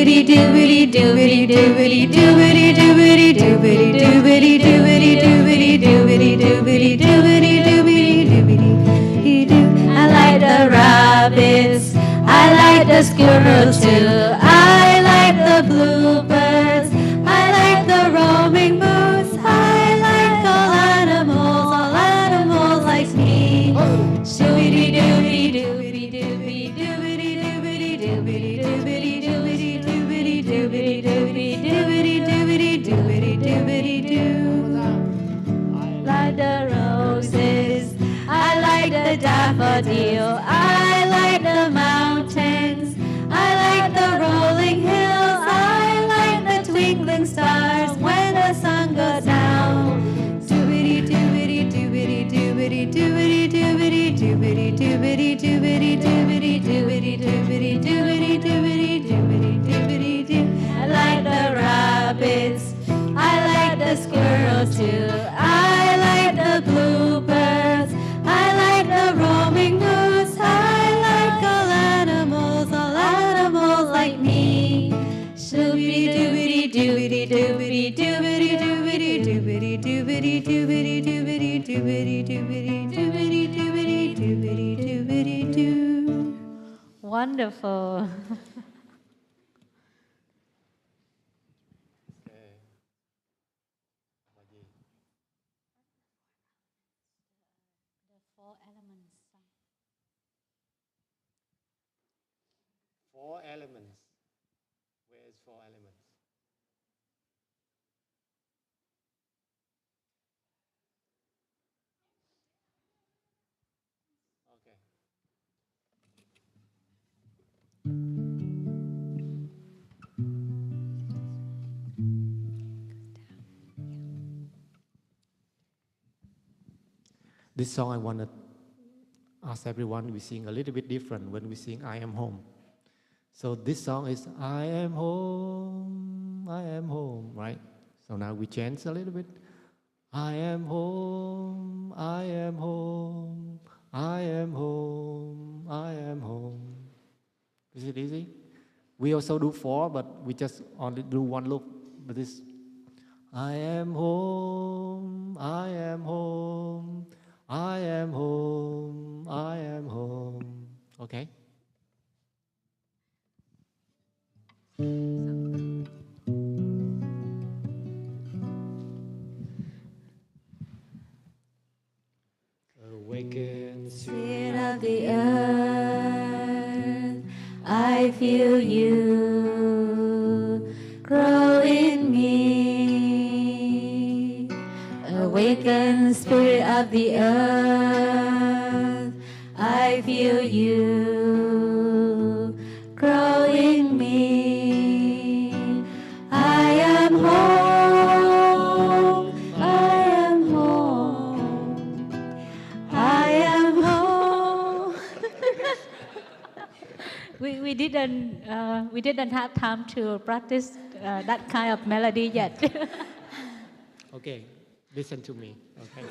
doobity doobity doobity doobity doobity doobity doobity doobity doobity doobity doobity doobity doobity doobity doobity doo. I like the rabbits, I like the squirrels too. I like the bluebirds, I like the roaming moose. I like all animals like me. Doobity doobity doobity doobity doobity doobity doobity doobity doobity doobity doobity doobity doobity doobity doobity doobity doo. Like the roses, I like the daffodil, I like the mountains, I like the rolling hills, I like the twinkling stars when the sun goes down. Doobity doobity doobity doobity doobity doobity doobity doobity doobity doobity doobity doobity doobity doobity doobity doobity doo. I like the rabbits, I like the squirrels too. I like the bluebirds, I like the roaming moose. I like all animals like me. Doobity doobity doobity doobity doobity doobity doobity doobity doobity doobity doobity doobity doobity doobity doobity doobity doo. Wonderful. Four elements. Where is four elements? Okay. This song I want to ask everyone, we sing a little bit different when we sing I Am Home. So this song is I am home, right? So now we change a little bit. I am home, I am home, I am home, I am home. Is it easy? We also do four, but we just only do one loop. But this, I am home, I am home, I am home, I am home. Okay? Awaken, Spirit of the earth, I feel you grow in me. Awaken, Spirit of the earth, I feel you grow in me. I am home, I am home, I am home. We didn't have time to practice that kind of melody yet. okay, listen to me. Okay.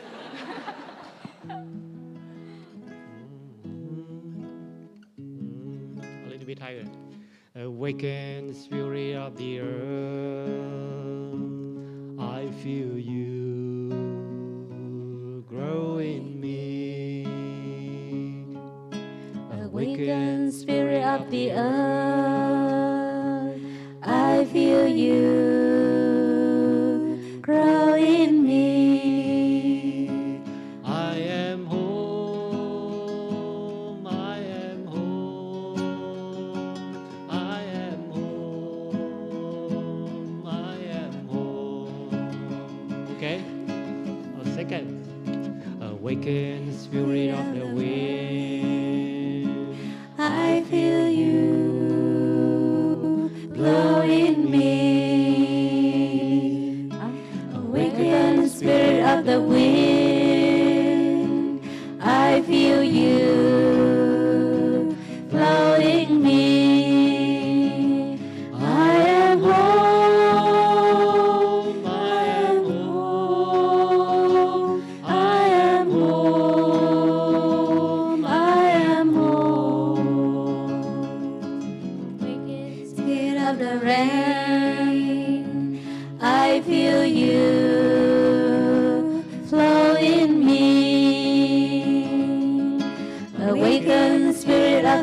A little bit higher. Awaken, Spirit of the earth, I feel you grow in me. Awaken, Spirit of the earth, I feel you grow in me. I am home, I am home, I am home, I am home. Okay? A second. Awaken, Spirit of the wind, I feel you blow in me. Awaken, Spirit of the wind, I feel you blow in me. I am home, I am home, I am home, I am home. Spirit of the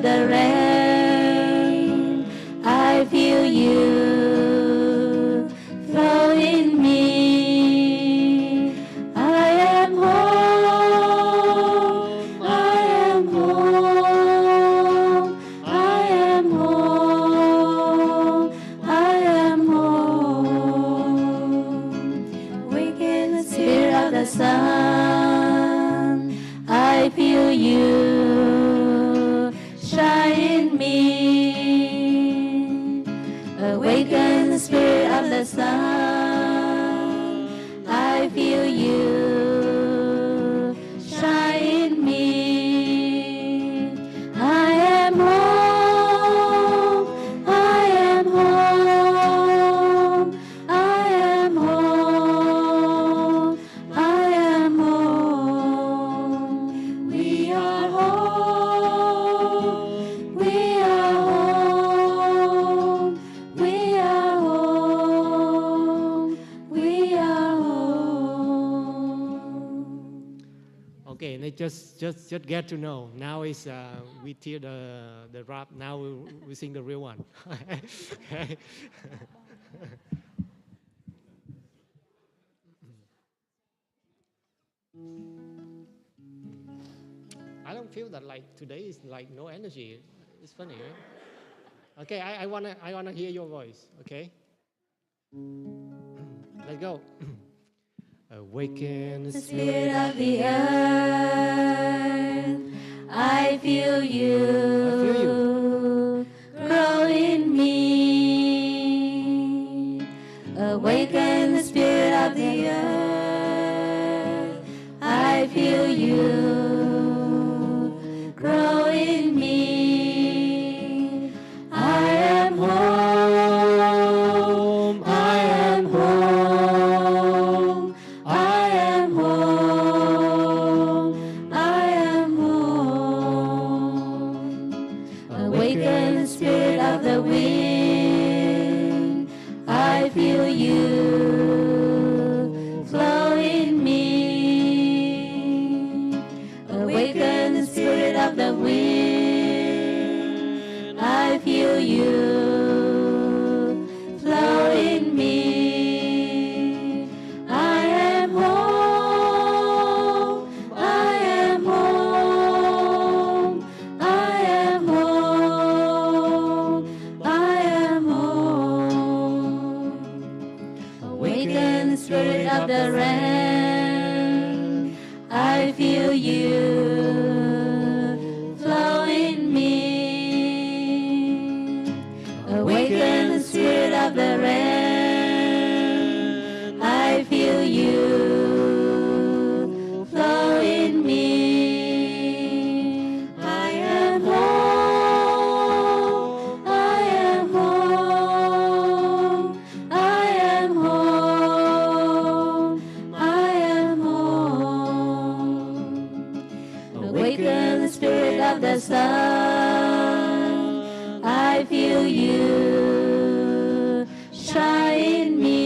of the rain. I feel you flow in me. I am home. I am home. I am home. I am home. Awaken the spirit of the sun. I feel you shine in me. Awaken the spirit of the sun. I feel you shine in me. I am home. I am home. I am home. I am home. We are home. We are home. We are home. We are home. Okay, and just get to know. Now is we hear the rap. Now we sing the real one. Okay. I don't feel that like today is like no energy. It's funny, right? Okay, I wanna hear your voice. Okay, let's go. Awaken the The spirit of the earth, I feel you grow in me. Awaken the spirit of the earth, I feel you grow in me. I am home. I am home. I am home. I am home. Awaken the spirit of the wind. I feel you flow in me. Awaken the spirit of the wind. I feel you flow in me. I am home. I am home. I am home. I am home. Awaken the spirit of the rain. I feel you flow in me. Awaken the spirit of the rain. I feel you flow in me. I am home. I am home. I am home. I am home. Awaken the spirit of the sun. I feel you shine in me.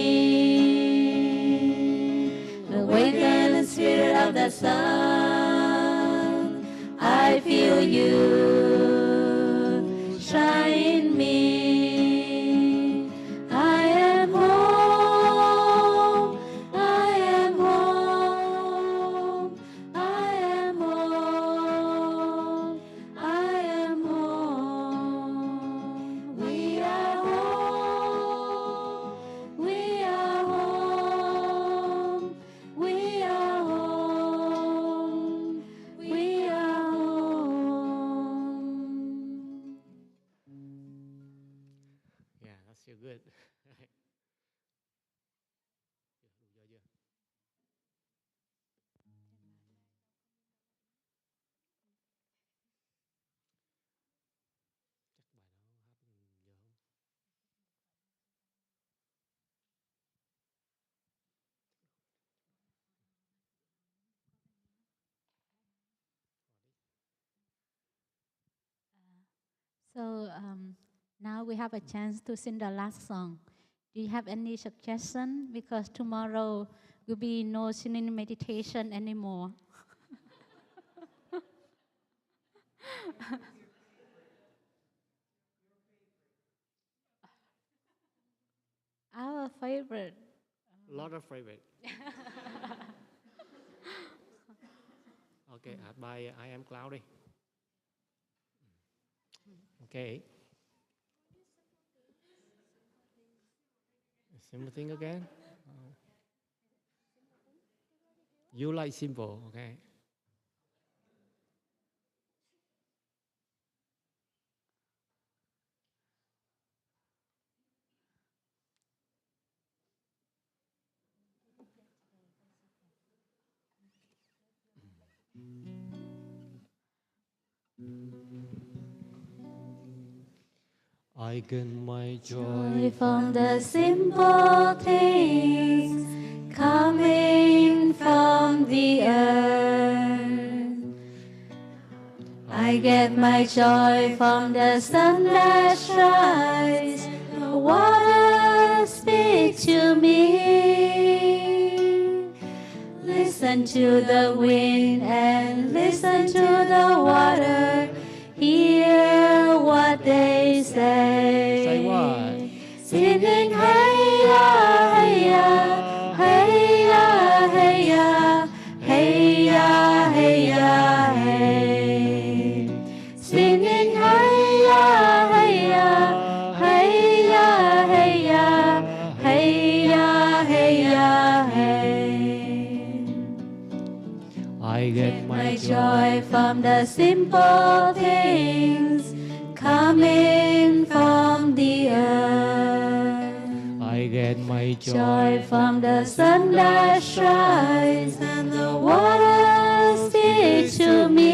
Awaken the spirit of the sun. I feel you shine in me. I am home. I am home. I am home. I am home. We are home. We are home. We are home. We are home. Yeah, that's so good. So now we have a chance to sing the last song. Do you have any suggestion? Because tomorrow will be no singing meditation anymore. Our favorite. Lot of favorite. Okay, by I am cloudy. Okay. Simple thing again. You like simple, okay? I get my joy Joy from the simple things coming from the earth. I get my joy from the sun that shines. The water speaks to me. Listen to the wind and listen to the water. Hear what they say. Say what? Singing hey ya, hey ya, hey ya, hey ya, hey ya, hey ya, hey. Singing hey ya, hey ya, hey ya, hey ya, hey ya, hey ya, hey. I get My joy from the simple things coming from the earth. I get my Joy from the sun that shines and the water speaks to me.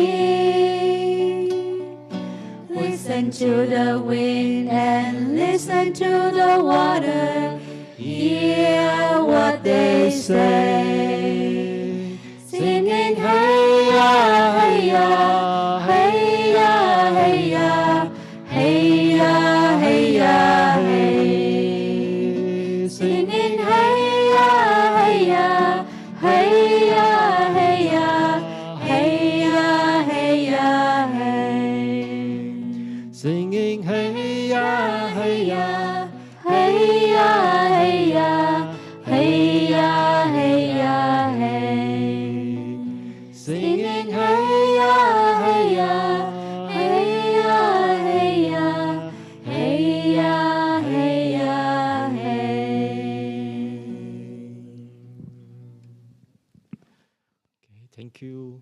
Listen to the wind and listen to the water. Hear what they say. Singing hey ya, hey ya, hey ya, hey ya, hey ya, hey ya, hey. Singing hey ya, hey ya, hey ya, hey ya, hey ya, hey ya, hey. singing hey ya, hey ya, Hey ya, hey ya, hey ya, hey ya, hey. Singing hey ya, hey ya, hey ya, hey ya, hey ya, hey ya, hey. Okay, thank you.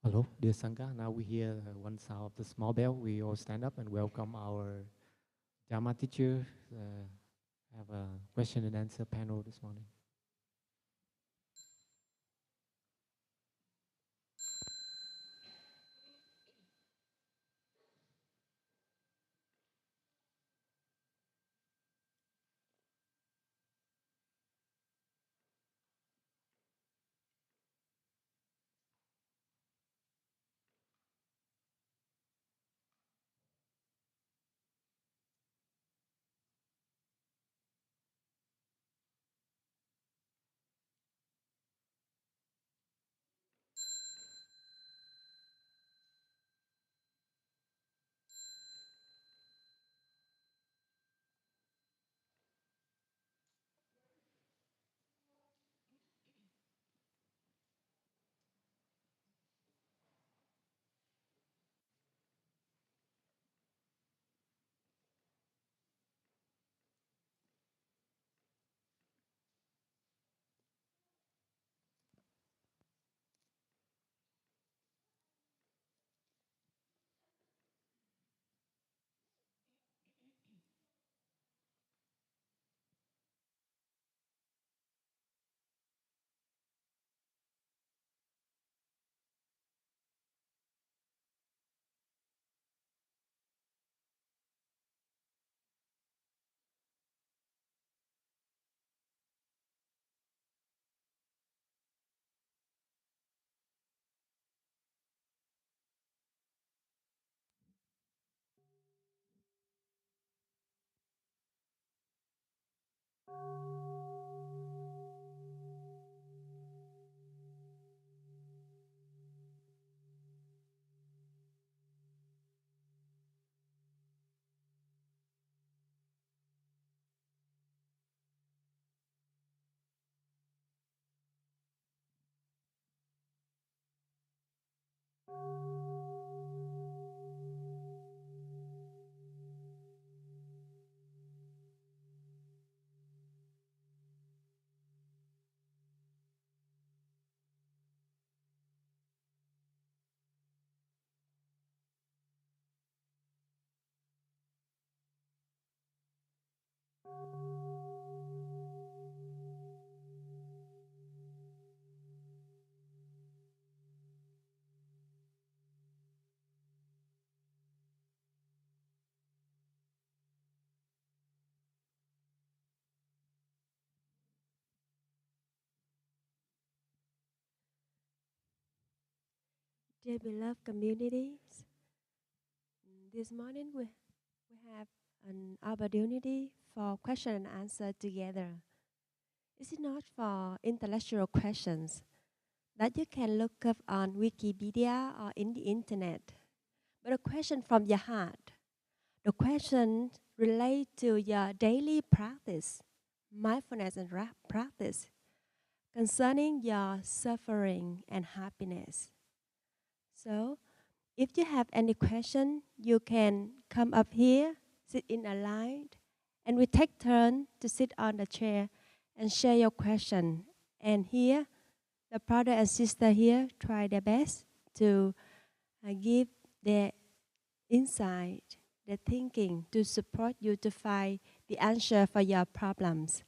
Hello, dear Sangha. Now we hear one sound of the small bell. We all stand up and welcome our Dharma teacher. Have a question and answer panel this morning. Dear beloved communities, this morning we have an opportunity for question and answer together. Is it not for intellectual questions that you can look up on Wikipedia or in the internet, but a question from your heart? The question relate to your daily practice, mindfulness and practice, concerning your suffering and happiness. So, if you have any question, you can come up here, sit in a line, and we take turn to sit on the chair and share your question. And here, the brother and sister here try their best to give their insight, their thinking to support you to find the answer for your problems.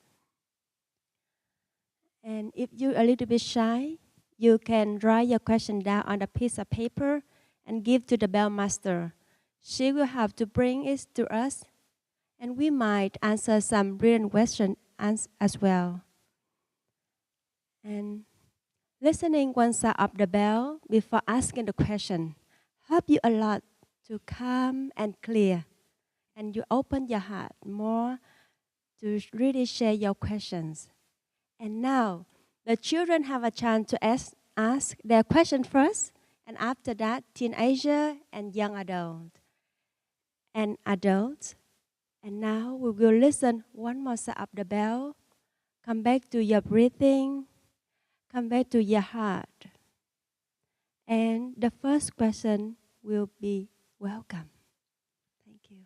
And if you're a little bit shy, you can write your question down on a piece of paper and give to the bell master. She will have to bring it to us, and we might answer some brilliant questions as well. And listening one sound of the bell before asking the question help you a lot to calm and clear, and you open your heart more to really share your questions. And now, the children have a chance to ask their question first, and after that, teenager and young adult. And adults. And now we will listen one more sound of the bell. Come back to your breathing. Come back to your heart. And the first question will be welcome. Thank you.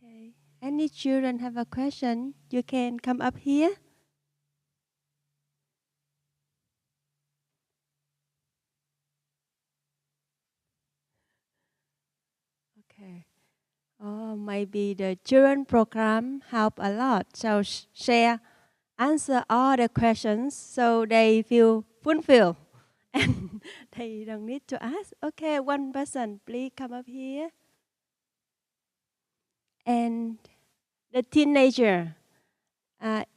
Okay. Any children have a question? You can come up here. Okay. Oh, maybe the children program help a lot. So share, answer all the questions so they feel fulfilled and they don't need to ask. Okay, one person, please come up here. And the teenager,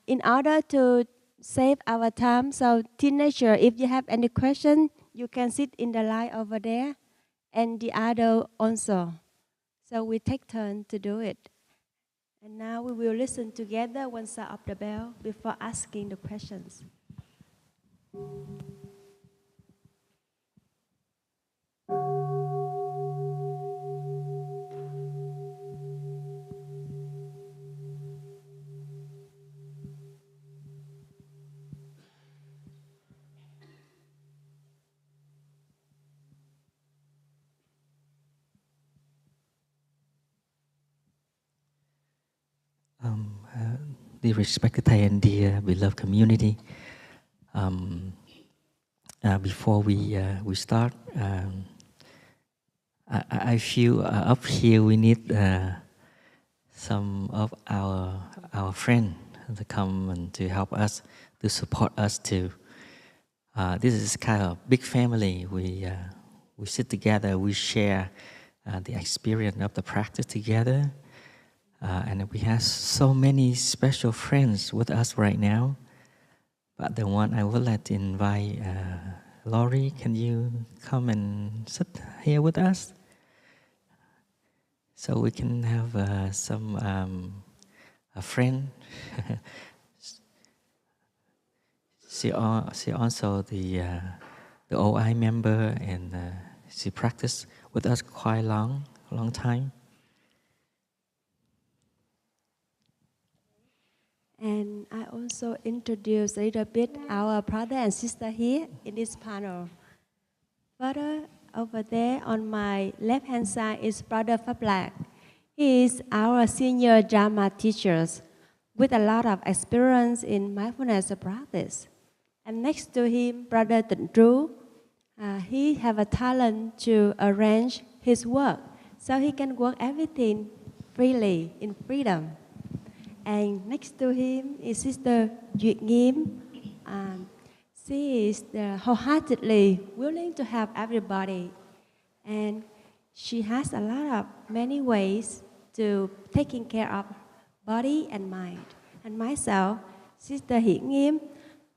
in order to save our time, so teenager, if you have any question, you can sit in the line over there, and the adult also. So we take turn to do it. And now we will listen together one sound of the bell before asking the questions. Dear respected Thai and dear beloved community, before we start, I feel up here we need some of our friends to come and to help us, to support us too. This is kind of big family. We sit together, we share the experience of the practice together. And we have so many special friends with us right now. But the one I would like to invite, Laurie, can you come and sit here with us? So we can have a friend. she also the OI member, and she practiced with us quite long time. And I also introduce a little bit our brother and sister here in this panel. Further over there on my left-hand side is Brother Fablak. He is our senior Dharma teacher with a lot of experience in mindfulness practice. And next to him, Brother Tru, he have a talent to arrange his work. so he can work everything freely, in freedom. And next to him is Sister Duyệt Nghiêm. She is wholeheartedly willing to help everybody. And she has a lot of many ways to taking care of body and mind. And myself, Sister Hiển Nghiêm,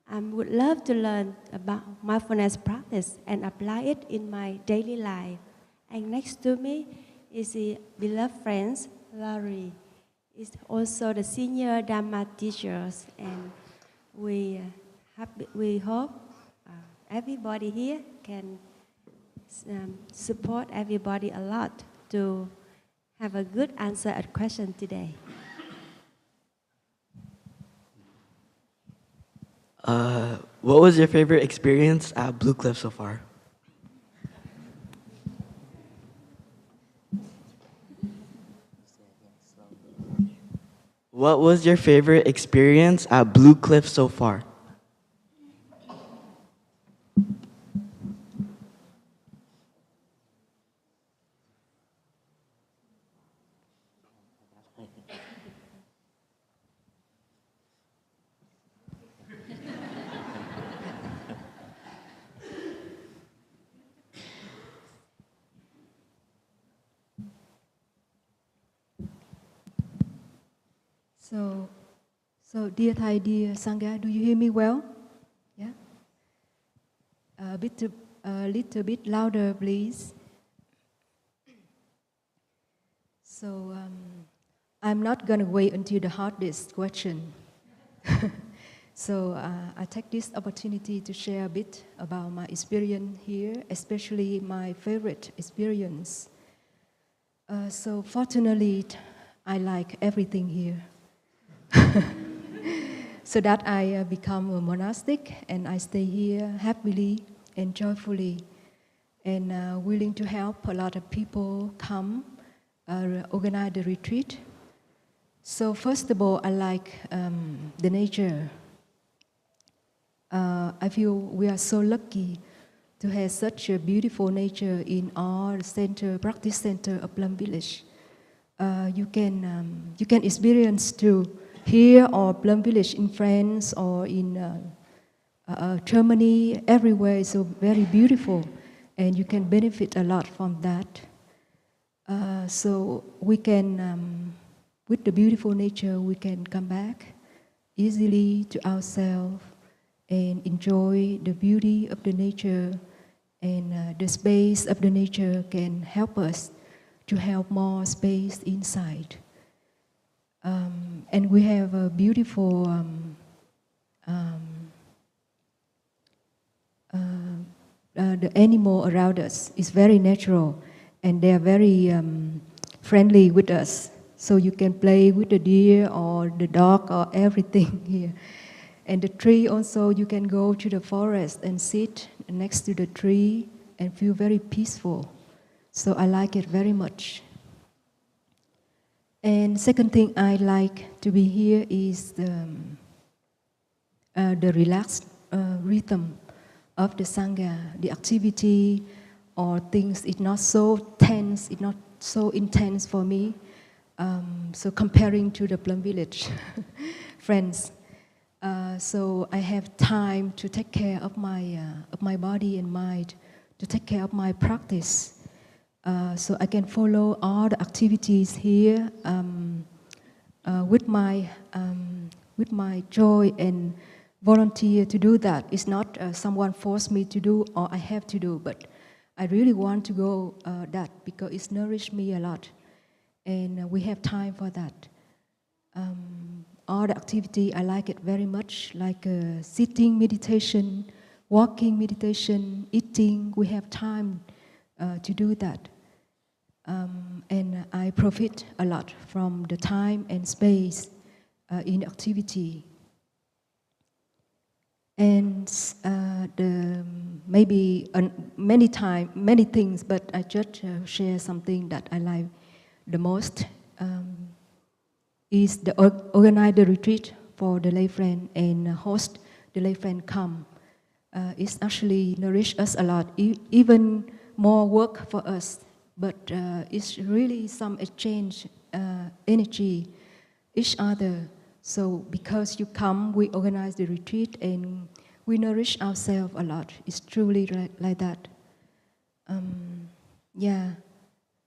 I would love to learn about mindfulness practice and apply it in my daily life. And next to me is the beloved friend, Laurie. Is also the senior Dharma teachers, and we hope everybody here can support everybody a lot to have a good answer at question today. What was your favorite experience at Blue Cliff so far? What was your favorite experience at Blue Cliff so far? So dear Thai, dear Sangha, do you hear me well? Yeah? A little bit louder, please. So I'm not going to wait until the hardest question. So I take this opportunity to share a bit about my experience here, especially my favorite experience. So fortunately, I like everything here. So that I become a monastic and I stay here happily and joyfully and willing to help a lot of people come organize the retreat. So first of all, I like the nature. I feel we are so lucky to have such a beautiful nature in our center, practice center of Plum Village. You can experience to here or Plum Village in France or in Germany, everywhere is so very beautiful, and you can benefit a lot from that. So we can, with the beautiful nature, we can come back easily to ourselves and enjoy the beauty of the nature, and the space of the nature can help us to have more space inside. And we have a beautiful the animal around us is very natural, and they are very friendly with us. So you can play with the deer or the dog or everything here. And the tree also, you can go to the forest and sit next to the tree and feel very peaceful. So I like it very much. And second thing I like to be here is the relaxed rhythm of the Sangha. The activity or things is not so tense, it's not so intense for me. So comparing to the Plum Village friends. So I have time to take care of my body and mind, to take care of my practice. So I can follow all the activities here with my joy and volunteer to do that. It's not someone forced me to do or I have to do, but I really want to go that because it's nourished me a lot, and we have time for that. All the activity, I like it very much, like sitting meditation, walking meditation, eating. We have time to do that. And I profit a lot from the time and space in activity. And maybe many things, but I just share something that I like the most. Is the organize the retreat for the lay friend and host the lay friend come. It's actually nourished us a lot, even more work for us but it's really some exchange energy each other. So because you come, we organize the retreat and we nourish ourselves a lot. It's truly like that. Yeah.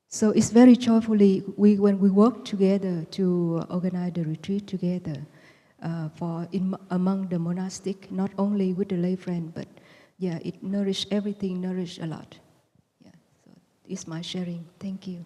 So it's very joyfully when we work together to organize the retreat together among the monastic, not only with the lay friend, but yeah, it nourished everything, nourished a lot. Yeah. So it's my sharing. Thank you.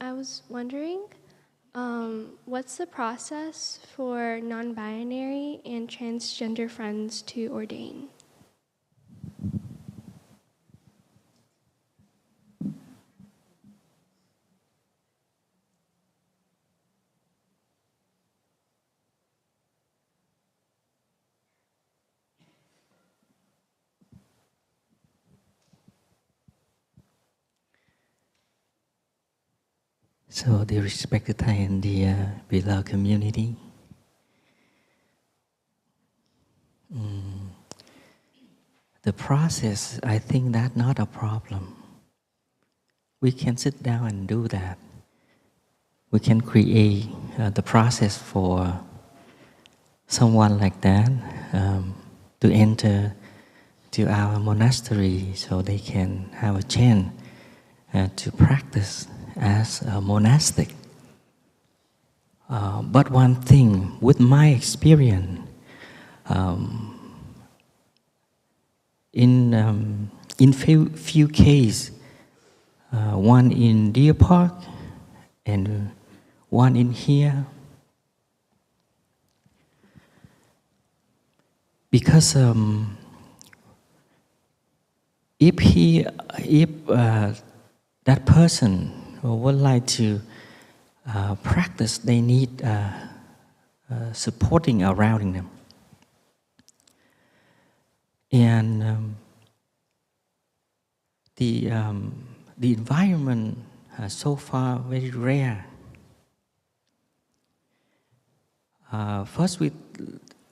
I was wondering, what's the process for non-binary and transgender friends to ordain? So, dear respected Thai and dear beloved community, the process, I think that's not a problem. We can sit down and do that. We can create the process for someone like that to enter to our monastery so they can have a chance to practice as a monastic. But one thing, with my experience, in few cases, one in Deer Park and one in here, because if that person would like to practice, they need supporting around them. And the environment so far very rare. First,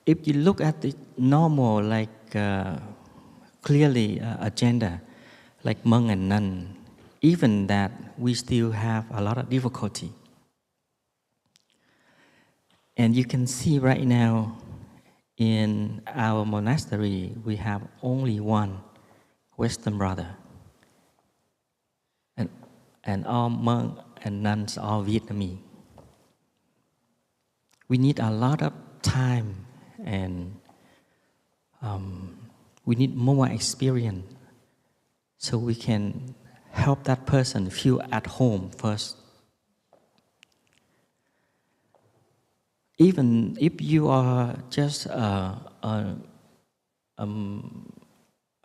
if you look at the normal, like clearly agenda, like monk and nun, even that we still have a lot of difficulty. And you can see right now in our monastery, we have only one Western brother. And all monks and nuns are Vietnamese. We need a lot of time and we need more experience so we can help that person feel at home first. Even if you are just a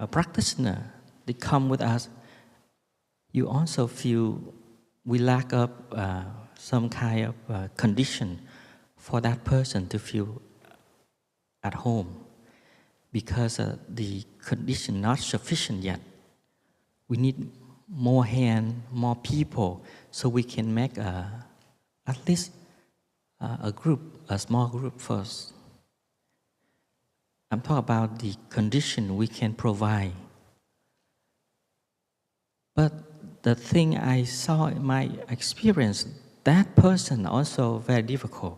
practitioner, they come with us, you also feel we lack of some kind of condition for that person to feel at home, because the condition not sufficient yet. We need more hand, more people, so we can make at least a group, a small group first. I'm talking about the condition we can provide. But the thing I saw in my experience, that person also very difficult.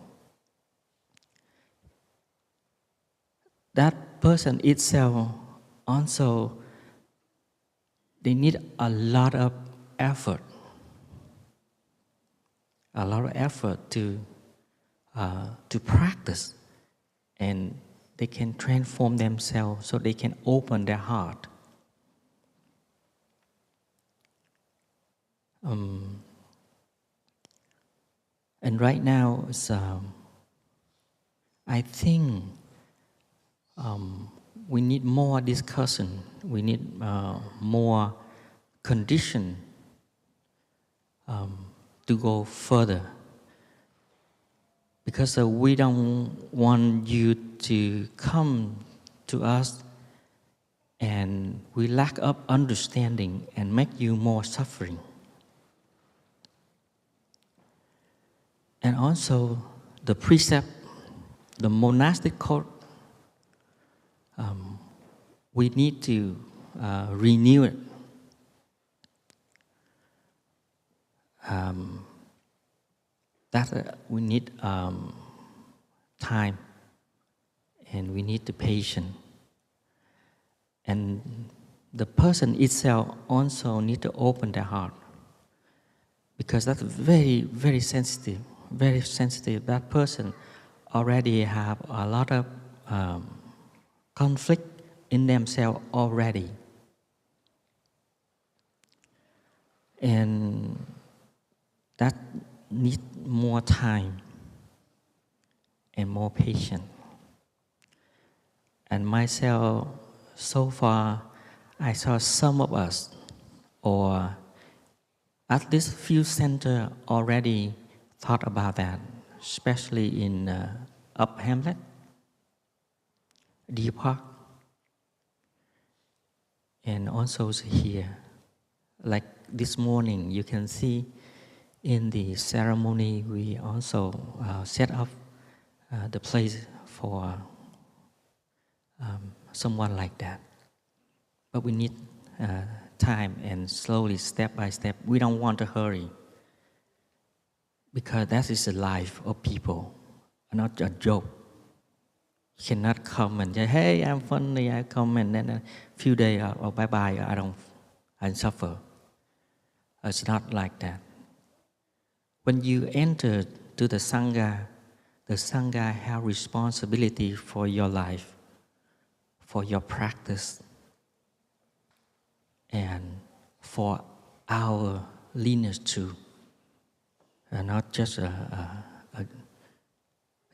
That person itself also, they need a lot of effort. A lot of effort to practice, and they can transform themselves so they can open their heart. And right now, I think we need more discussion. We need more condition to go further. Because we don't want you to come to us and we lack of understanding and make you more suffering. And also the precept, the monastic code, we need to renew it. We need time, and we need the patience. And the person itself also need to open their heart, because that's very, very sensitive, very sensitive. That person already have a lot of conflict in themselves already. And that need more time and more patience. And myself, so far, I saw some of us, or at least few centers already thought about that, especially in Up Hamlet, Deer Park, and also here. Like this morning, you can see in the ceremony, we also set up the place for someone like that. But we need time and slowly, step by step. We don't want to hurry, because that is the life of people, not a joke. You cannot come and say, hey, I'm funny, I come, and then a few days, oh, bye-bye, I suffer. It's not like that. When you enter to the Sangha has responsibility for your life, for your practice, and for our lineage too. And not just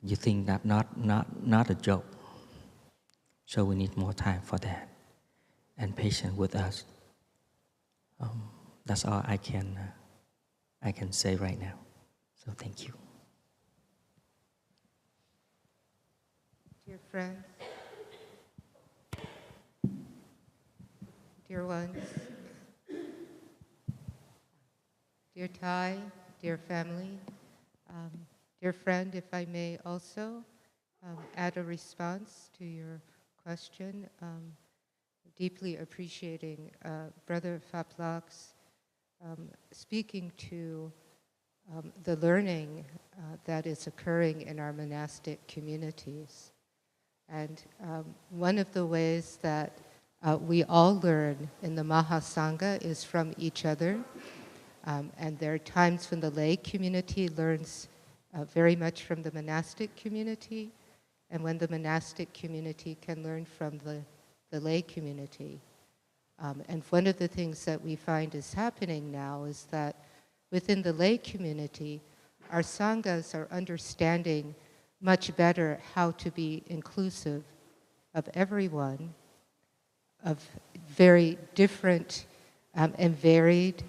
you think that not a joke. So we need more time for that, and patience with us. That's all I can say right now. So thank you. Dear friends, dear ones, dear Thai, dear family, dear friend, if I may also add a response to your question, deeply appreciating Brother Phaplak's speaking to the learning that is occurring in our monastic communities. And one of the ways that we all learn in the Mahasangha is from each other. And there are times when the lay community learns very much from the monastic community, and when the monastic community can learn from the lay community. And one of the things that we find is happening now is that within the lay community, our sanghas are understanding much better how to be inclusive of everyone, of very different and varied,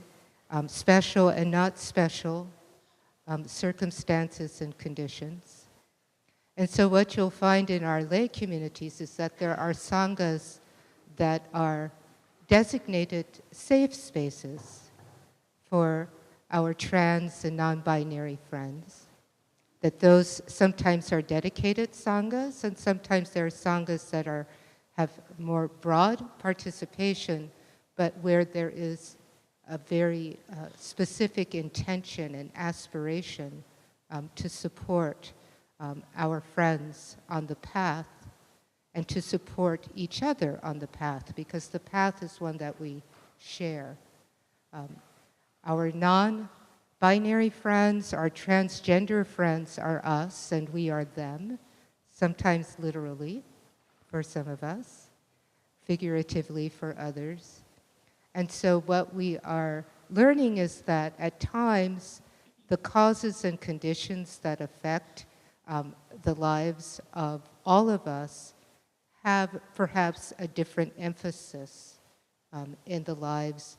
special and not special circumstances and conditions. And so what you'll find in our lay communities is that there are sanghas that are designated safe spaces for our trans and non-binary friends. That those sometimes are dedicated sanghas, and sometimes there are sanghas that have more broad participation, but where there is a very specific intention and aspiration to support our friends on the path, and to support each other on the path, because the path is one that we share. Our non-binary friends, our transgender friends are us, and we are them, sometimes literally for some of us, figuratively for others. And so what we are learning is that at times, the causes and conditions that affect the lives of all of us have perhaps a different emphasis in the lives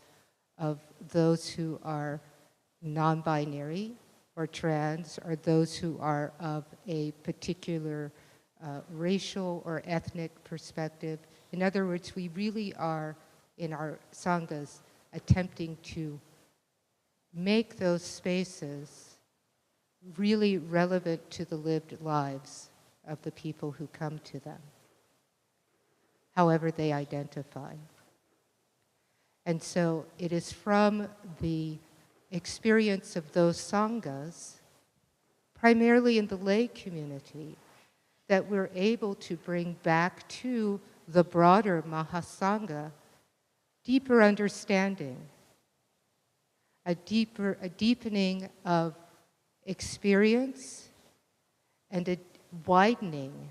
of those who are non-binary or trans, or those who are of a particular racial or ethnic perspective. In other words, we really are, in our sanghas, attempting to make those spaces really relevant to the lived lives of the people who come to them, however they identify. And so it is from the experience of those sanghas, primarily in the lay community, that we're able to bring back to the broader Mahasangha deeper understanding, a deepening of experience and a widening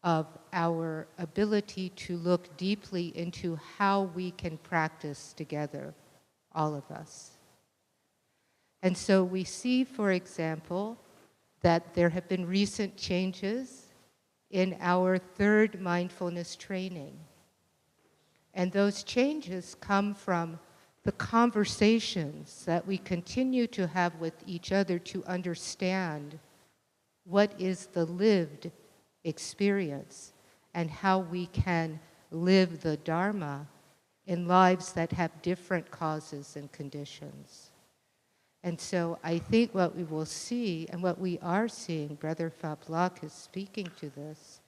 of our ability to look deeply into how we can practice together, all of us. And so we see, for example, that there have been recent changes in our third mindfulness training. And those changes come from the conversations that we continue to have with each other to understand what is the lived experience and how we can live the Dharma in lives that have different causes and conditions. And so I think what we will see, and what we are seeing, Brother Fablak is speaking to this,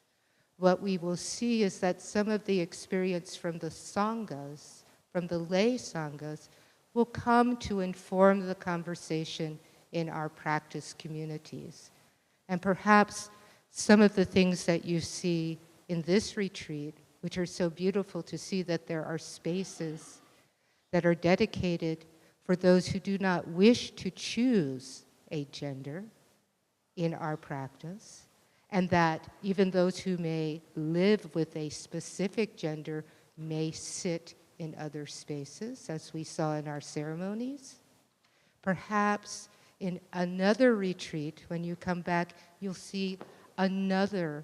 what we will see is that some of the experience from the sanghas, from the lay sanghas, will come to inform the conversation in our practice communities. And perhaps some of the things that you see in this retreat, which are so beautiful to see that there are spaces that are dedicated for those who do not wish to choose a gender in our practice, and that even those who may live with a specific gender may sit in other spaces, as we saw in our ceremonies. Perhaps in another retreat, when you come back, you'll see another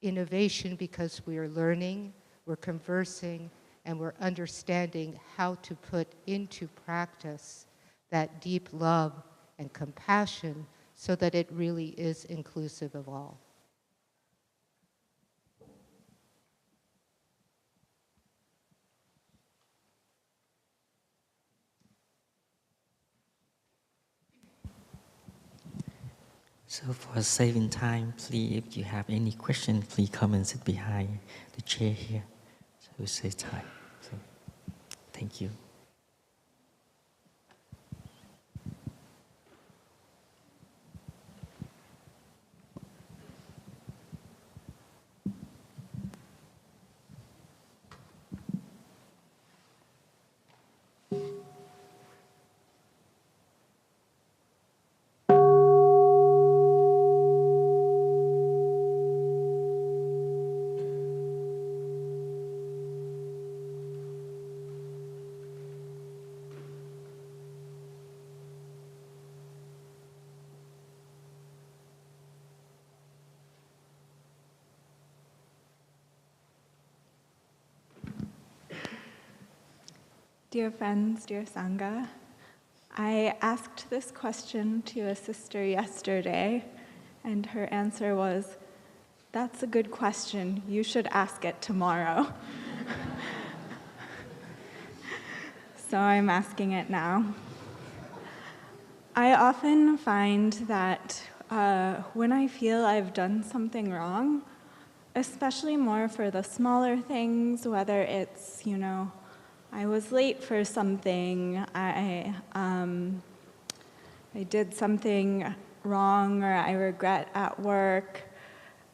innovation because we are learning, we're conversing, and we're understanding how to put into practice that deep love and compassion so that it really is inclusive of all. So for saving time, please, if you have any question, please come and sit behind the chair here. So we save time. So, thank you. Dear friends, dear Sangha, I asked this question to a sister yesterday, and her answer was, "That's a good question. You should ask it tomorrow." So I'm asking it now. I often find that when I feel I've done something wrong, especially more for the smaller things, whether it's, I was late for something, I did something wrong, or I regret at work,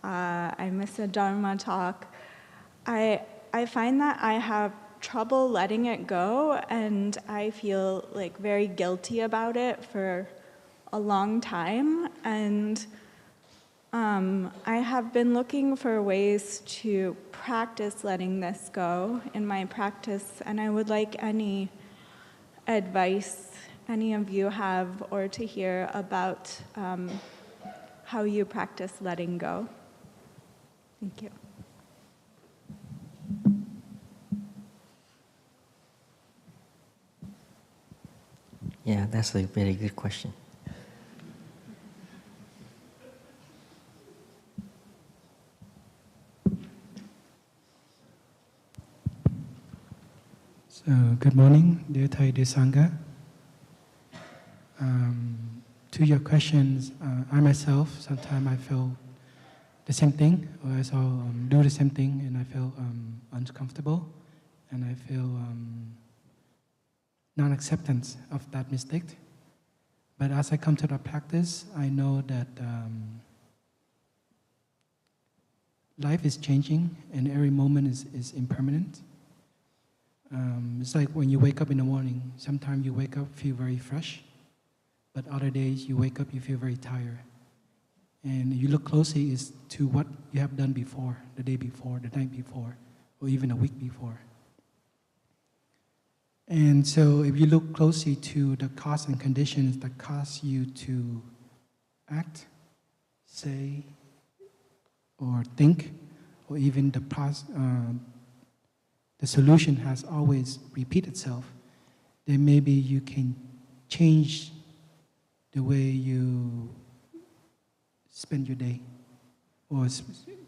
I miss a Dharma talk, I find that I have trouble letting it go, and I feel like very guilty about it for a long time, and I have been looking for ways to practice letting this go in my practice, and I would like any advice any of you have or to hear about how you practice letting go. Thank you. Yeah, that's a very good question. So, good morning, dear Thai, dear Sangha. To your questions, I myself, sometimes I feel the same thing, or I do the same thing, and I feel uncomfortable, and I feel non-acceptance of that mistake. But as I come to the practice, I know that life is changing, and every moment is impermanent. It's like when you wake up in the morning, sometimes you wake up, feel very fresh, but other days you wake up, you feel very tired. And you look closely is to what you have done before, the day before, the night before, or even a week before. And so if you look closely to the cause and conditions that cause you to act, say, or think, or even the solution has always repeated itself, then maybe you can change the way you spend your day, or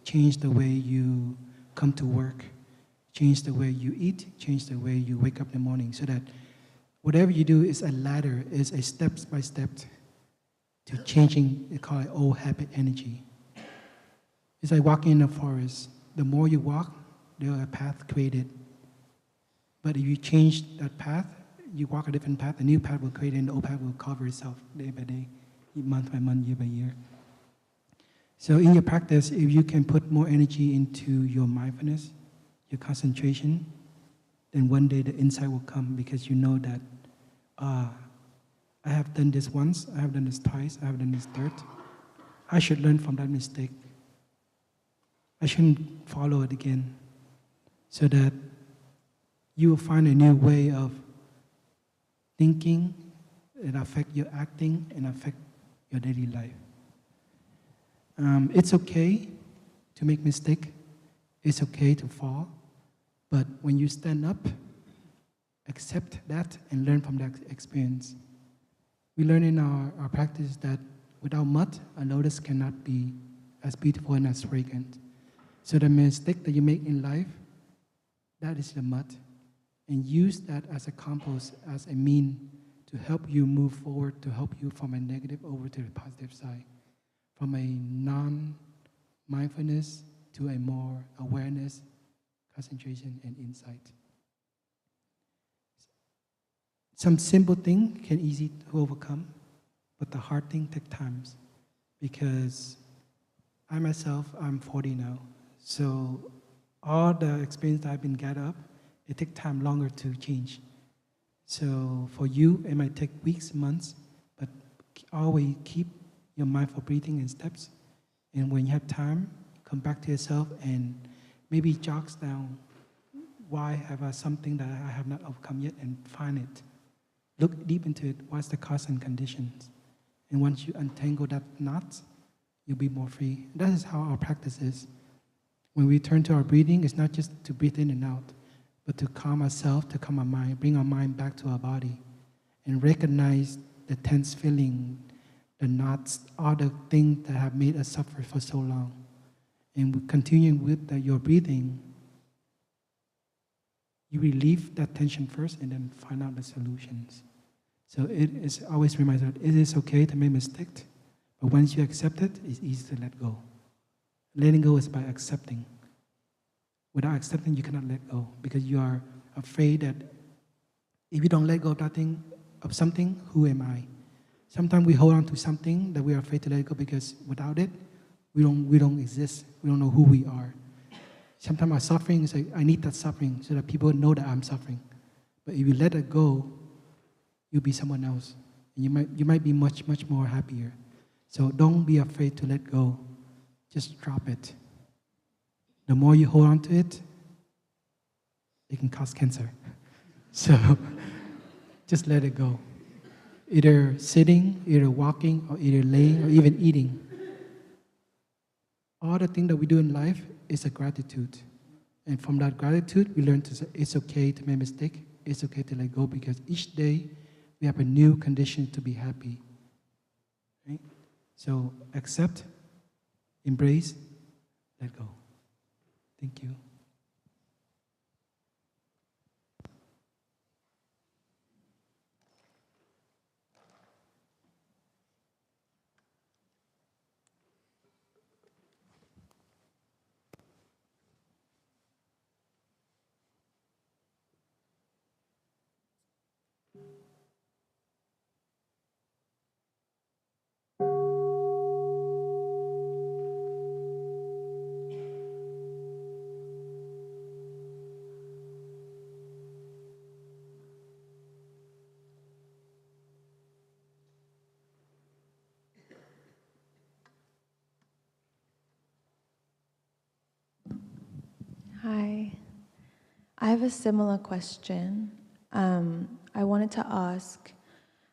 change the way you come to work, change the way you eat, change the way you wake up in the morning, so that whatever you do is a ladder, is a step-by-step to changing, they call it old habit energy. It's like walking in a forest. The more you walk, there is a path created. But if you change that path, you walk a different path, a new path will create, and the old path will cover itself day by day, month by month, year by year. So in your practice, if you can put more energy into your mindfulness, your concentration, then one day the insight will come, because you know that, I have done this once, I have done this twice, I have done this third. I should learn from that mistake. I shouldn't follow it again, so that you will find a new way of thinking that affect your acting and affect your daily life. It's okay to make mistake. It's okay to fall. But when you stand up, accept that and learn from that experience. We learn in our practice that without mud, a lotus cannot be as beautiful and as fragrant. So the mistake that you make in life, that is the mud. And use that as a compost, as a mean to help you move forward, to help you from a negative over to the positive side. From a non-mindfulness to a more awareness, concentration, and insight. Some simple thing can easy to overcome, but the hard thing takes time. Because I myself, I'm 40 now. So all the experience that I've been gathered up, it takes time longer to change. So for you, it might take weeks, months, but always keep your mindful breathing and steps. And when you have time, come back to yourself and maybe jogs down, why have I something that I have not overcome yet, and find it. Look deep into it, what's the cause and conditions. And once you untangle that knot, you'll be more free. That is how our practice is. When we turn to our breathing, it's not just to breathe in and out, but to calm ourselves, to calm our mind, bring our mind back to our body, and recognize the tense feeling, the knots, all the things that have made us suffer for so long. And continuing with your breathing, you relieve that tension first and then find out the solutions. So it is always reminds us, it is okay to make mistakes, but once you accept it, it's easy to let go. Letting go is by accepting. Without accepting, you cannot let go, because you are afraid that if you don't let go of something, who am I? Sometimes we hold on to something that we are afraid to let go, because without it, we don't exist. We don't know who we are. Sometimes our suffering is like, I need that suffering so that people know that I'm suffering. But if you let it go, you'll be someone else. And you might be much, much more happier. So don't be afraid to let go. Just drop it. The more you hold on to it, it can cause cancer. So just let it go. Either sitting, either walking, or either laying, or even eating. all the things that we do in life is a gratitude. And from that gratitude, we learn to say it's okay to make mistake. It's okay to let go, because each day we have a new condition to be happy. Right? So accept, embrace, let go. Thank you. Hi. I have a similar question. I wanted to ask,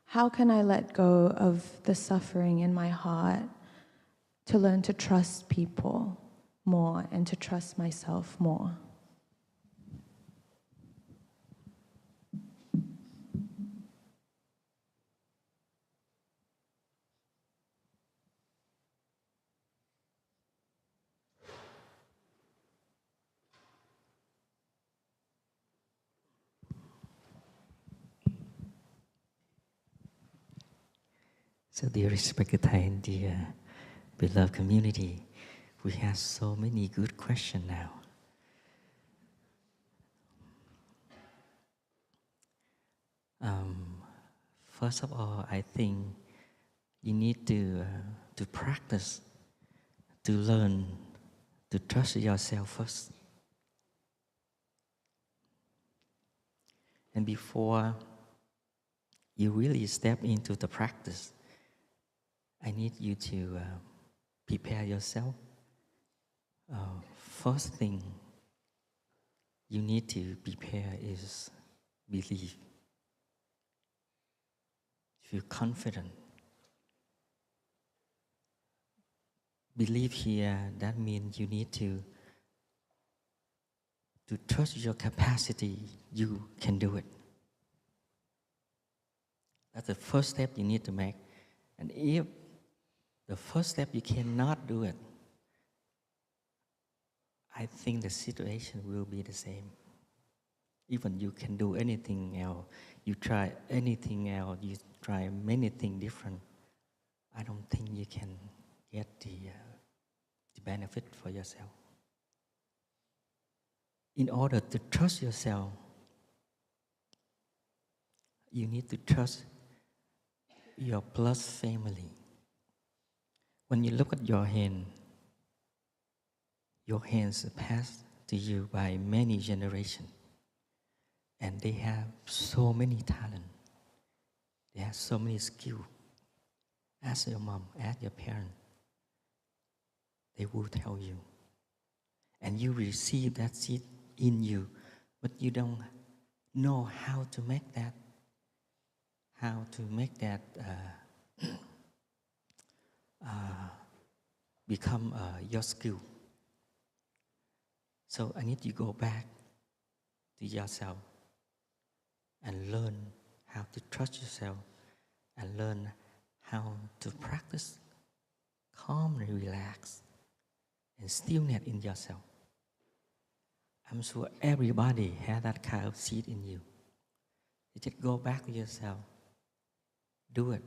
how can I let go of the suffering in my heart to learn to trust people more and to trust myself more? So dear respected Thai and dear beloved community, we have so many good questions now. First of all, I think you need to practice, to learn, to trust yourself first. And before you really step into the practice, I need you to prepare yourself. First thing you need to prepare is belief. Feel confident. Believe here, that means you need to trust your capacity. You can do it. That's the first step you need to make. And if the first step you cannot do it, I think the situation will be the same. Even you can do anything else, you try anything else, you try many things different, I don't think you can get the benefit for yourself. In order to trust yourself, you need to trust your blood family. When you look at your hands passed to you by many generations, and they have so many talents, they have so many skills. Ask your mom, ask your parents, they will tell you. And you receive that seed in you, but you don't know how to make that become your skill. So I need you to go back to yourself and learn how to trust yourself and learn how to practice calmly relax and stillness in yourself. I'm sure everybody has that kind of seed in you. You just go back to yourself, do it.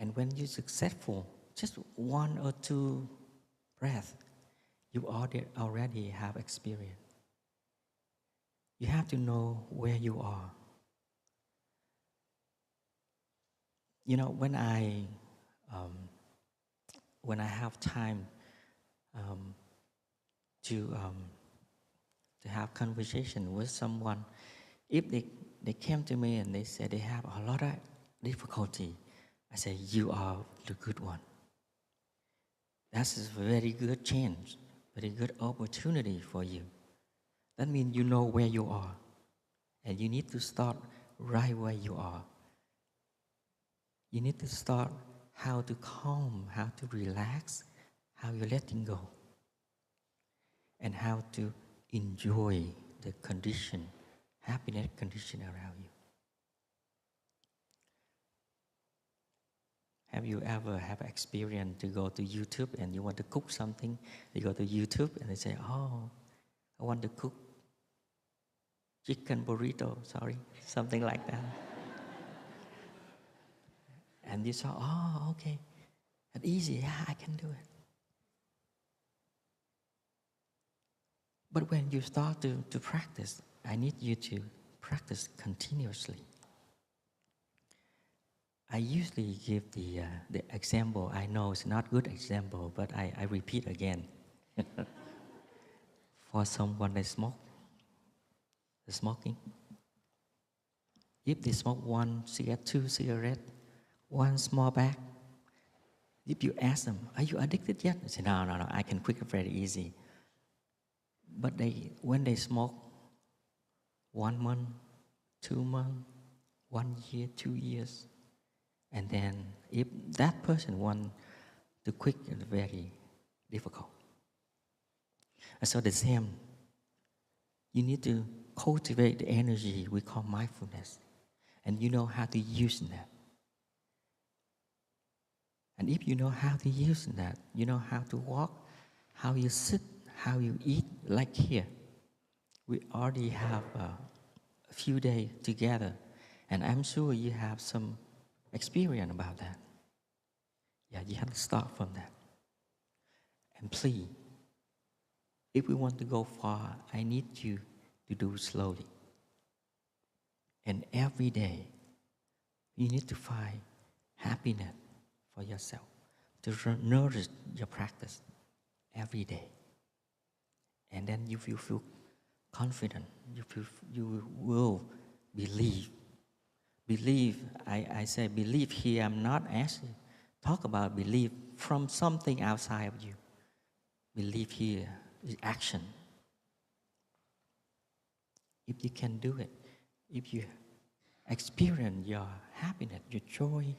And when you're successful, just 1 or 2 breaths, you already have experience. You have to know where you are. You know, when I have time to have conversation with someone, if they came to me and they said they have a lot of difficulty, I say, you are the good one. That's a very good chance, very good opportunity for you. That means you know where you are, and you need to start right where you are. You need to start how to calm, how to relax, how you're letting go, and how to enjoy the condition, happiness condition around you. Have you ever have experience to go to YouTube and you want to cook something? You go to YouTube and they say, oh, I want to cook chicken burrito, something like that. And you saw, oh, okay, that's easy, yeah, I can do it. But when you start to practice, I need you to practice continuously. I usually give the example. I know it's not a good example, but I repeat again. For someone that smoking, if they smoke one cigarette, two cigarettes, one small bag, if you ask them, are you addicted yet? They say, no, I can quit it very easy. But when they smoke 1 month, 2 months, 1 year, 2 years, and then if that person wants to quit, it's very difficult. And so the same, you need to cultivate the energy we call mindfulness, and you know how to use that. And if you know how to use that, you know how to walk, how you sit, how you eat, like here. We already have a few days together, and I'm sure you have some experience about that. Yeah, you have to start from that. And please, if we want to go far, I need you to do it slowly. And every day, you need to find happiness for yourself, to nourish your practice every day. And then you will feel confident, you will believe. Believe, I say believe here, I'm not asking, talk about belief from something outside of you. Believe here is action. If you can do it, if you experience your happiness, your joy,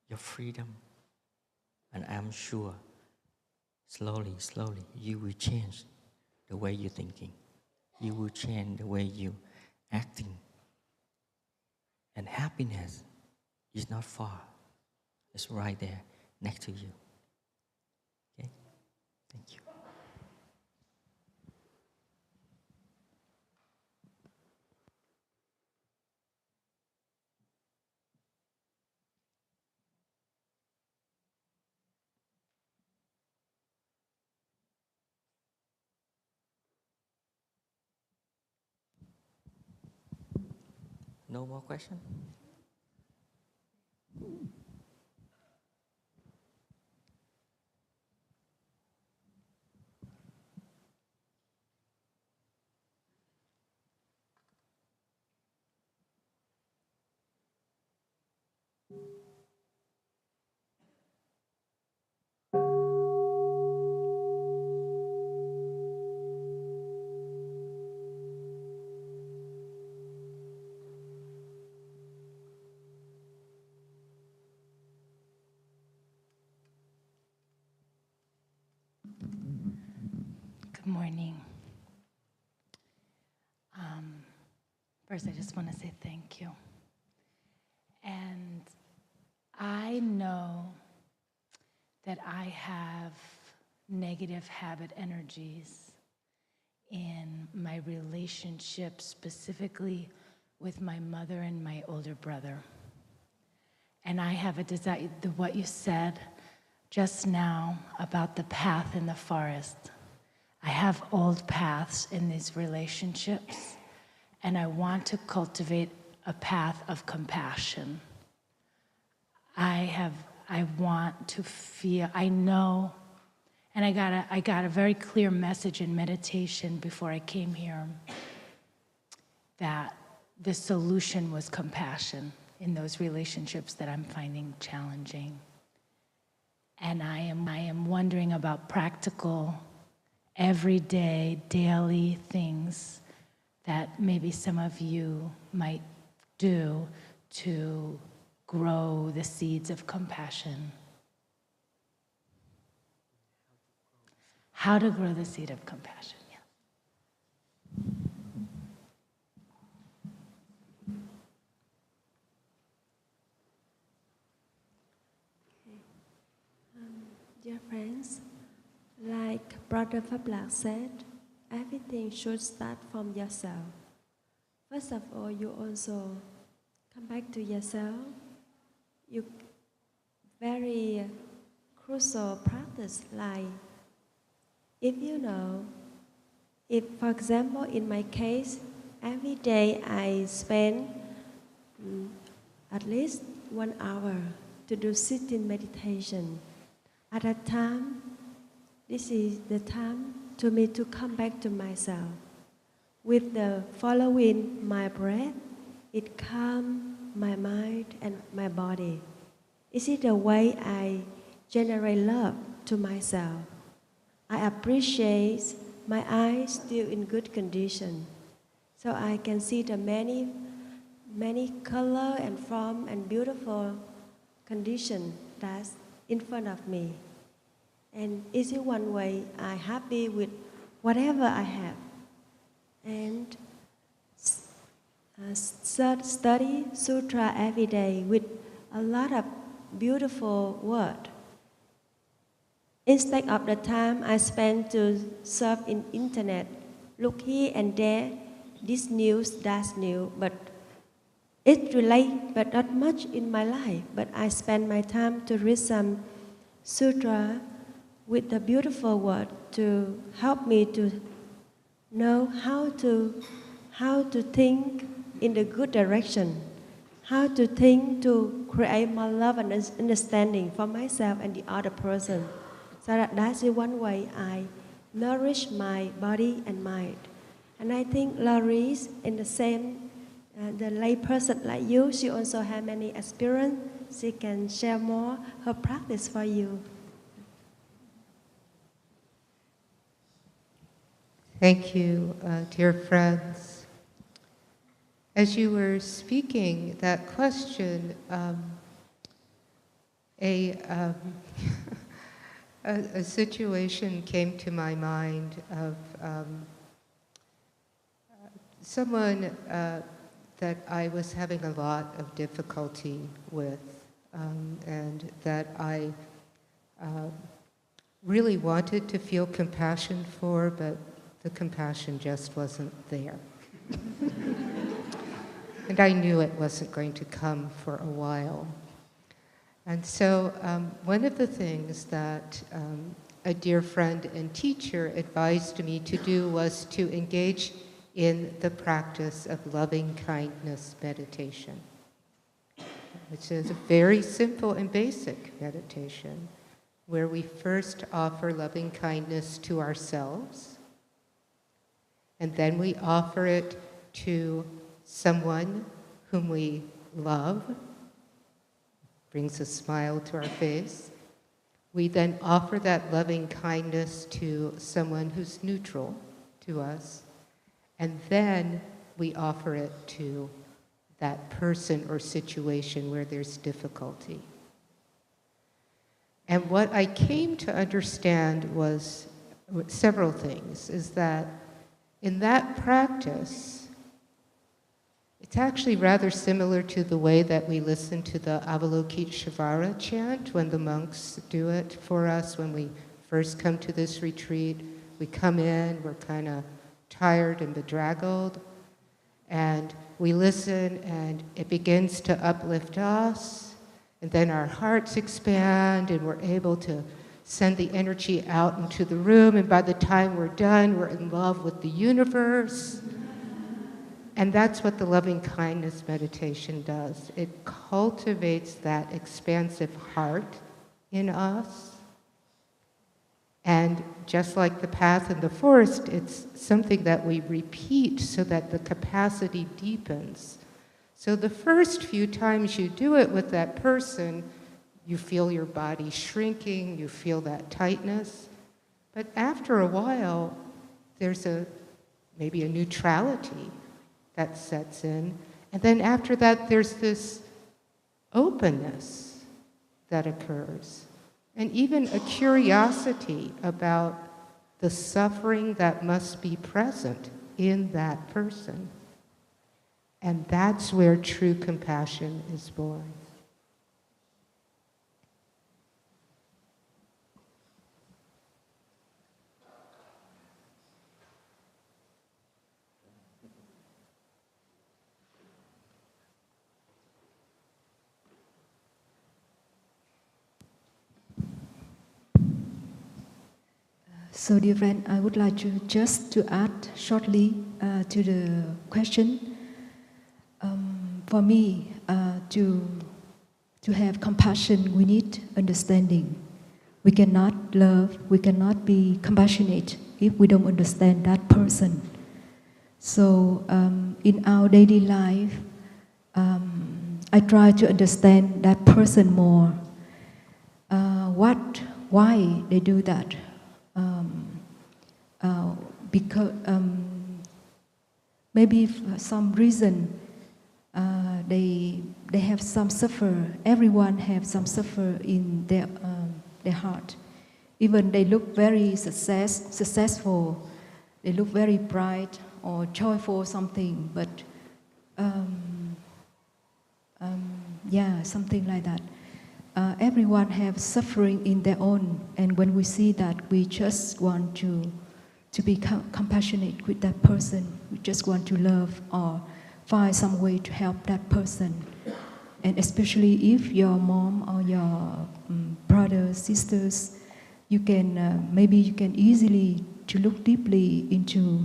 your freedom, and I'm sure slowly, you will change the way you're thinking. You will change the way you're acting. And happiness is not far. It's right there next to you. Okay? Thank you. No more questions? Good morning. First, I just want to say thank you. And I know that I have negative habit energies in my relationship, specifically with my mother and my older brother. And I have a desire, what you said just now about the path in the forest. I have old paths in these relationships, and I want to cultivate a path of compassion. I want to feel, I know, and I got a very clear message in meditation before I came here that the solution was compassion in those relationships that I'm finding challenging. And I am wondering about practical, everyday, daily things that maybe some of you might do to grow the seeds of compassion. how to grow the seed of compassion. Dear friends, like Brother Fablak said, everything should start from yourself. First of all, you also come back to yourself. You very crucial practice like if for example, in my case, every day I spend at least 1 hour to do sitting meditation. At that time, this is the time to me to come back to myself. With the following my breath, it calms my mind and my body. Is it the way I generate love to myself? I appreciate my eyes still in good condition, so I can see the many color and form and beautiful condition that's in front of me. And is it one way I'm happy with whatever I have? And study sutra every day with a lot of beautiful words. Instead of the time I spend to surf in internet, look here and there, this news, that news, but it relates, but not much in my life. But I spend my time to read some sutra with the beautiful word to help me to know how to think in the good direction, how to think to create more love and understanding for myself and the other person. So that's the one way I nourish my body and mind. And I think Laurie's in the same, the lay person like you, she also has many experience. She can share more her practice for you. Thank you, dear friends. As you were speaking that question, a situation came to my mind of someone that I was having a lot of difficulty with, and that I really wanted to feel compassion for, but the compassion just wasn't there. And I knew it wasn't going to come for a while. And so one of the things that a dear friend and teacher advised me to do was to engage in the practice of loving kindness meditation, which is a very simple and basic meditation, where we first offer loving kindness to ourselves, and then we offer it to someone whom we love, brings a smile to our face. We then offer that loving kindness to someone who's neutral to us, and then we offer it to that person or situation where there's difficulty. And what I came to understand was several things, is that in that practice, it's actually rather similar to the way that we listen to the Avalokiteshvara chant when the monks do it for us when we first come to this retreat. We come in, we're kind of tired and bedraggled, and we listen, and it begins to uplift us, and then our hearts expand, and we're able to send the energy out into the room, and by the time we're done, we're in love with the universe. And that's what the loving kindness meditation does. It cultivates that expansive heart in us. And just like the path in the forest, it's something that we repeat so that the capacity deepens. So the first few times you do it with that person, you feel your body shrinking, you feel that tightness. But after a while, there's maybe a neutrality that sets in. And then after that, there's this openness that occurs. And even a curiosity about the suffering that must be present in that person. And that's where true compassion is born. So, dear friend, I would like to just to add shortly to the question. For me, to have compassion, we need understanding. We cannot love, we cannot be compassionate if we don't understand that person. So, in our daily life, I try to understand that person more. Why they do that? Because maybe for some reason they have some suffer. Everyone have some suffer in their heart. Even they look very successful, they look very bright or joyful something, but something like that. Everyone have suffering in their own, and when we see that, we just want to be compassionate with that person. We just want to love or find some way to help that person. And especially if your mom or your brothers, sisters, you can maybe you can easily to look deeply into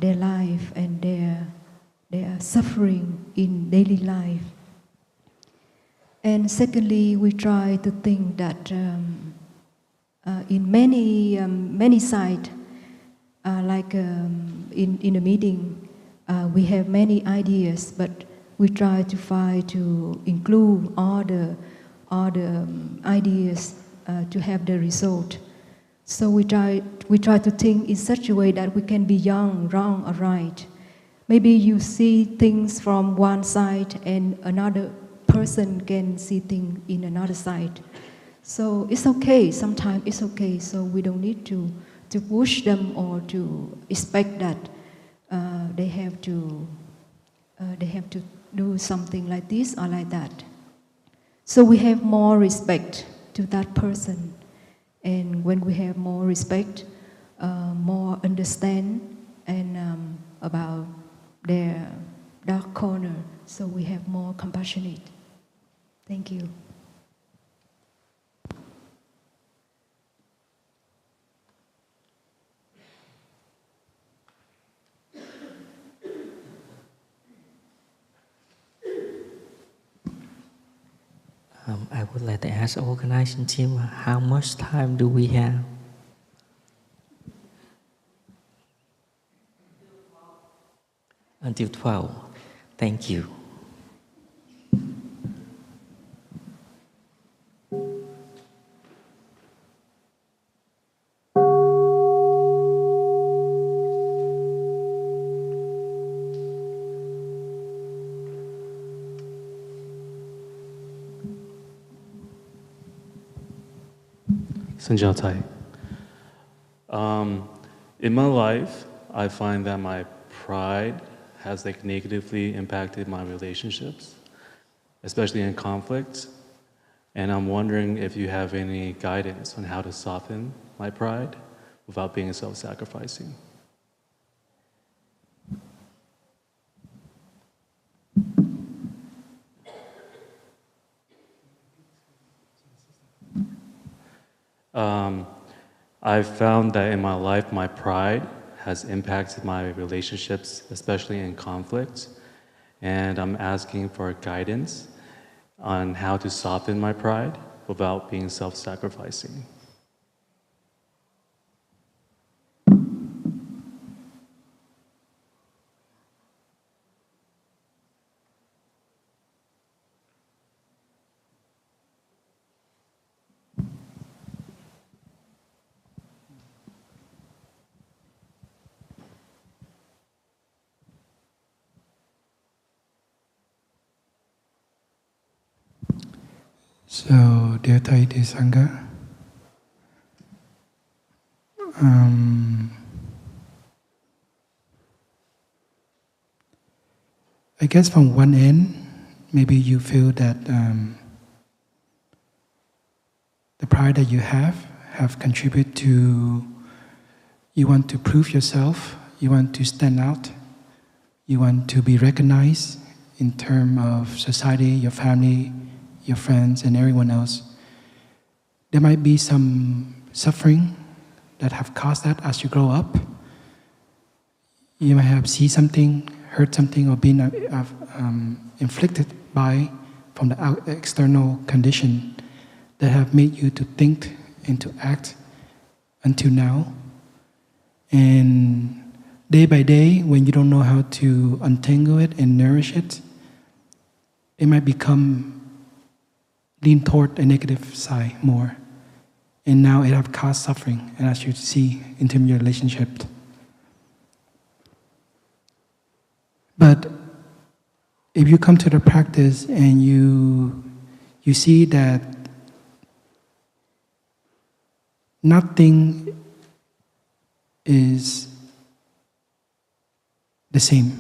their life and their suffering in daily life. And secondly, we try to think that in many sides, like in a meeting, we have many ideas, but we try to include all the ideas to have the result. So we try to think in such a way that we can be young, wrong, or right. Maybe you see things from one side and another person can see things in another side. So it's okay, sometimes it's okay, so we don't need to push them or to expect that they have to do something like this or like that. So we have more respect to that person, and when we have more respect, more understand and about their dark corner, so we have more compassionate. Thank you. I would like to ask the organizing team, how much time do we have? Until 12. Thank you. Sanjatai. In my life, I find that my pride has negatively impacted my relationships, especially in conflict. And I'm wondering if you have any guidance on how to soften my pride without being self-sacrificing. I've found that in my life, my pride has impacted my relationships, especially in conflict. And I'm asking for guidance on how to soften my pride without being self-sacrificing. So, dear Thai, dear Sangha, I guess from one end, maybe you feel that the pride that you have contributed to, you want to prove yourself, you want to stand out, you want to be recognized in terms of society, your family, your friends, and everyone else. There might be some suffering that have caused that as you grow up. You might have seen something, heard something, or been inflicted by from the external condition that have made you to think and to act until now. And day by day, when you don't know how to untangle it and nourish it, it might become lean toward a negative side more. And now it have caused suffering, and as you see in terms of your relationship. But if you come to the practice and you see that nothing is the same,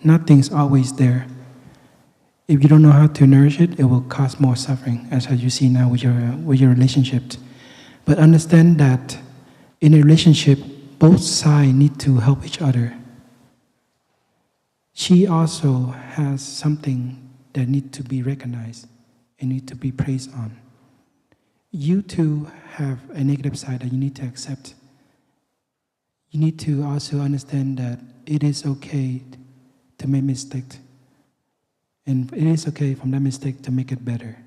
nothing's always there. If you don't know how to nourish it, it will cause more suffering, as you see now with your relationship. But understand that in a relationship, both sides need to help each other. She also has something that needs to be recognized and need to be praised on. You too have a negative side that you need to accept. You need to also understand that it is okay to make mistakes. And it is okay from that mistake to make it better.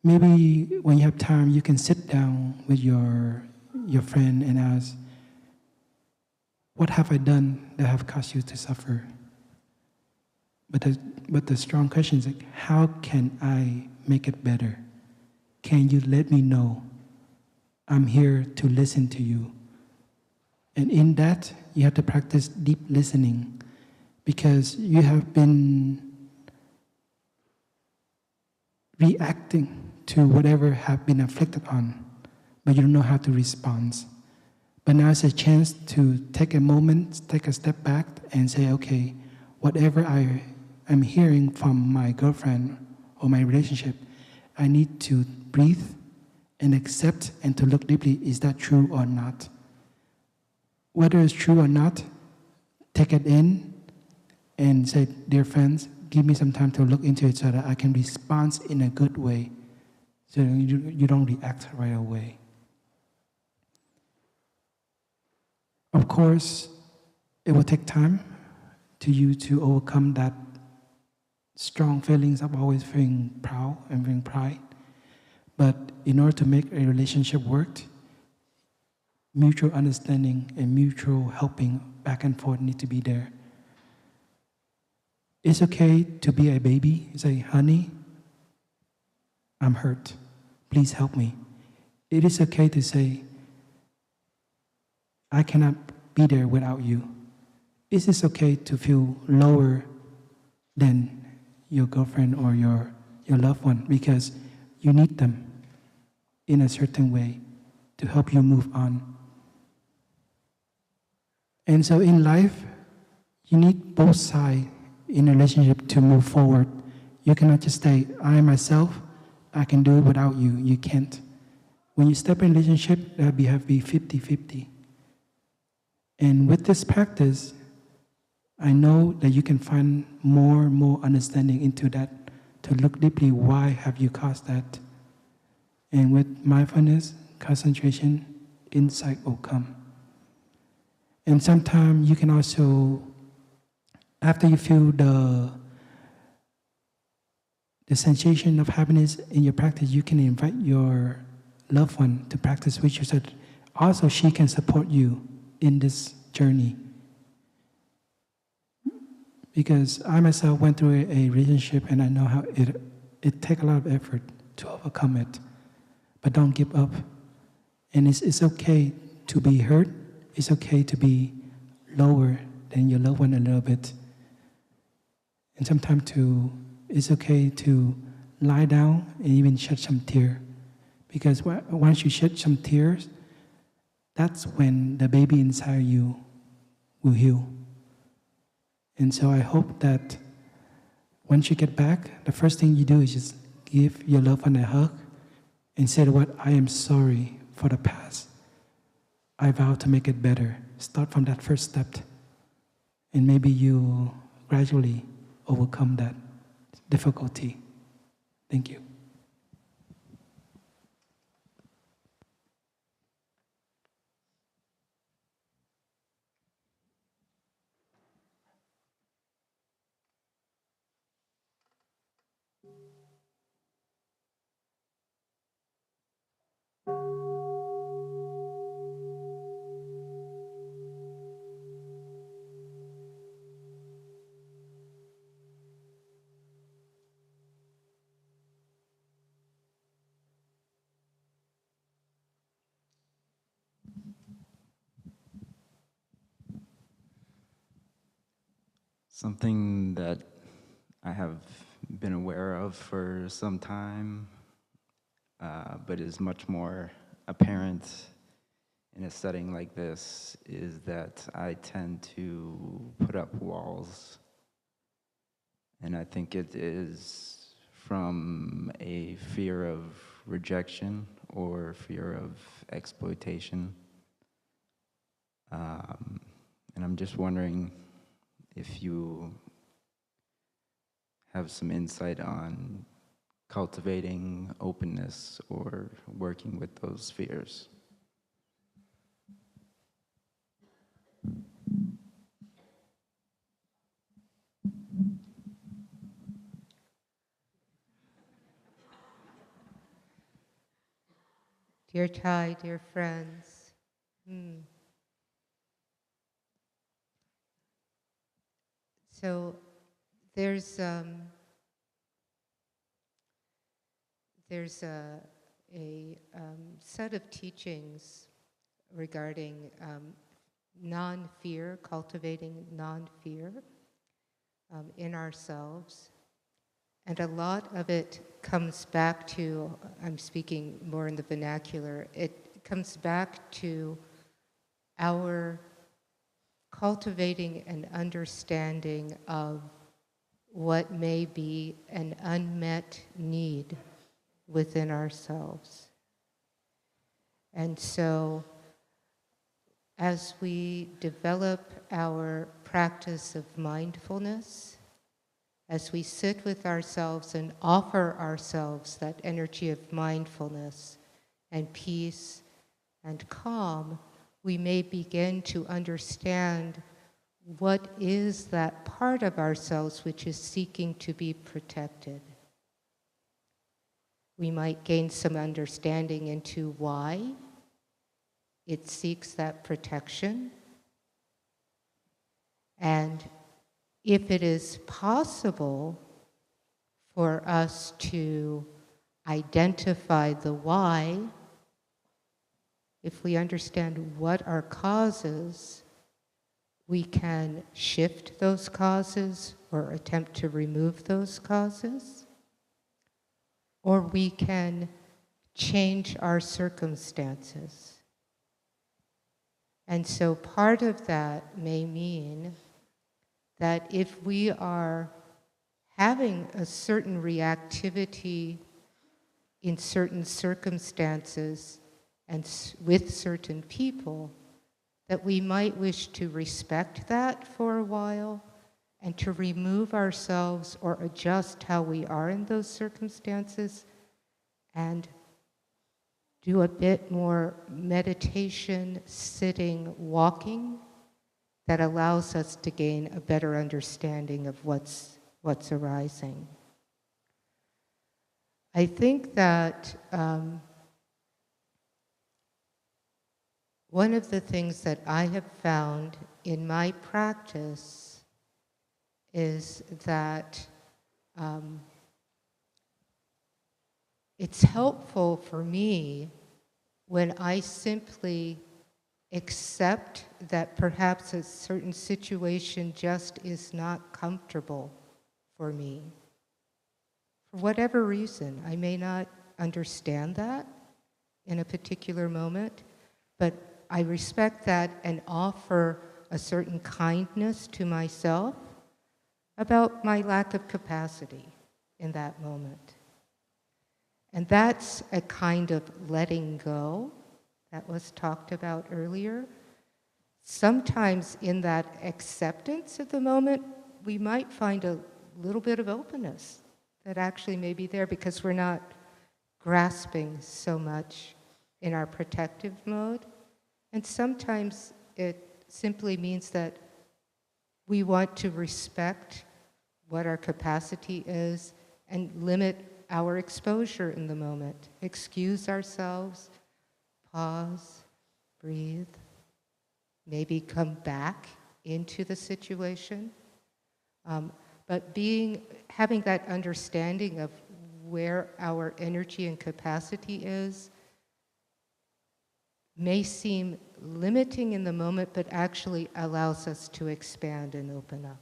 Maybe when you have time, you can sit down with your friend and ask, what have I done that have caused you to suffer? But the strong question is, like, how can I make it better? Can you let me know? I'm here to listen to you. And in that, you have to practice deep listening, because you have been reacting to whatever have been afflicted on, but you don't know how to respond. But now it's a chance to take a moment, take a step back and say, okay, whatever I am hearing from my girlfriend or my relationship, I need to breathe and accept and to look deeply, is that true or not? Whether it's true or not, take it in and say, dear friends, give me some time to look into it so that I can respond in a good way, so you don't react right away. Of course, it will take time to you to overcome that strong feelings of always feeling proud and feeling pride. But in order to make a relationship work, mutual understanding and mutual helping back and forth need to be there. It's okay to be a baby. Say, honey, I'm hurt. Please help me. It is okay to say, I cannot be there without you. It is okay to feel lower than your girlfriend or your loved one, because you need them in a certain way to help you move on. And so in life, you need both sides in a relationship to move forward. You cannot just say, I myself, I can do it without you. You can't. When you step in a relationship, that have to be 50-50. And with this practice, I know that you can find more and more understanding into that, to look deeply, why have you caused that? And with mindfulness, concentration, insight will come. And sometimes you can also, after you feel the sensation of happiness in your practice, you can invite your loved one to practice with you, so that also she can support you in this journey. Because I myself went through a relationship, and I know how it takes a lot of effort to overcome it. But don't give up. And it's okay to be hurt. It's okay to be lower than your loved one a little bit. And sometimes it's okay to lie down and even shed some tears. Because once you shed some tears, that's when the baby inside you will heal. And so I hope that once you get back, the first thing you do is just give your loved one a hug and say what, I am sorry for the past. I vow to make it better. Start from that first step. And maybe you gradually overcome that difficulty. Thank you. Something that I have been aware of for some time, but is much more apparent in a setting like this, is that I tend to put up walls. And I think it is from a fear of rejection or fear of exploitation. And I'm just wondering if you have some insight on cultivating openness or working with those fears. Dear Thai, dear friends, so there's a set of teachings regarding non-fear, cultivating non-fear in ourselves. And a lot of it comes back to, I'm speaking more in the vernacular, it comes back to our cultivating an understanding of what may be an unmet need within ourselves. And so, as we develop our practice of mindfulness, as we sit with ourselves and offer ourselves that energy of mindfulness and peace and calm, we may begin to understand what is that part of ourselves which is seeking to be protected. We might gain some understanding into why it seeks that protection. And if it is possible for us to identify the why, if we understand what are causes, we can shift those causes or attempt to remove those causes, or we can change our circumstances. And so part of that may mean that if we are having a certain reactivity in certain circumstances and with certain people, that we might wish to respect that for a while and to remove ourselves or adjust how we are in those circumstances and do a bit more meditation, sitting, walking, that allows us to gain a better understanding of what's arising. I think that one of the things that I have found in my practice is that it's helpful for me when I simply accept that perhaps a certain situation just is not comfortable for me. For whatever reason, I may not understand that in a particular moment, but I respect that and offer a certain kindness to myself about my lack of capacity in that moment. And that's a kind of letting go that was talked about earlier. Sometimes in that acceptance of the moment, we might find a little bit of openness that actually may be there because we're not grasping so much in our protective mode. And sometimes it simply means that we want to respect what our capacity is and limit our exposure in the moment. Excuse ourselves, pause, breathe, maybe come back into the situation. But having that understanding of where our energy and capacity is may seem limiting in the moment, but actually allows us to expand and open up.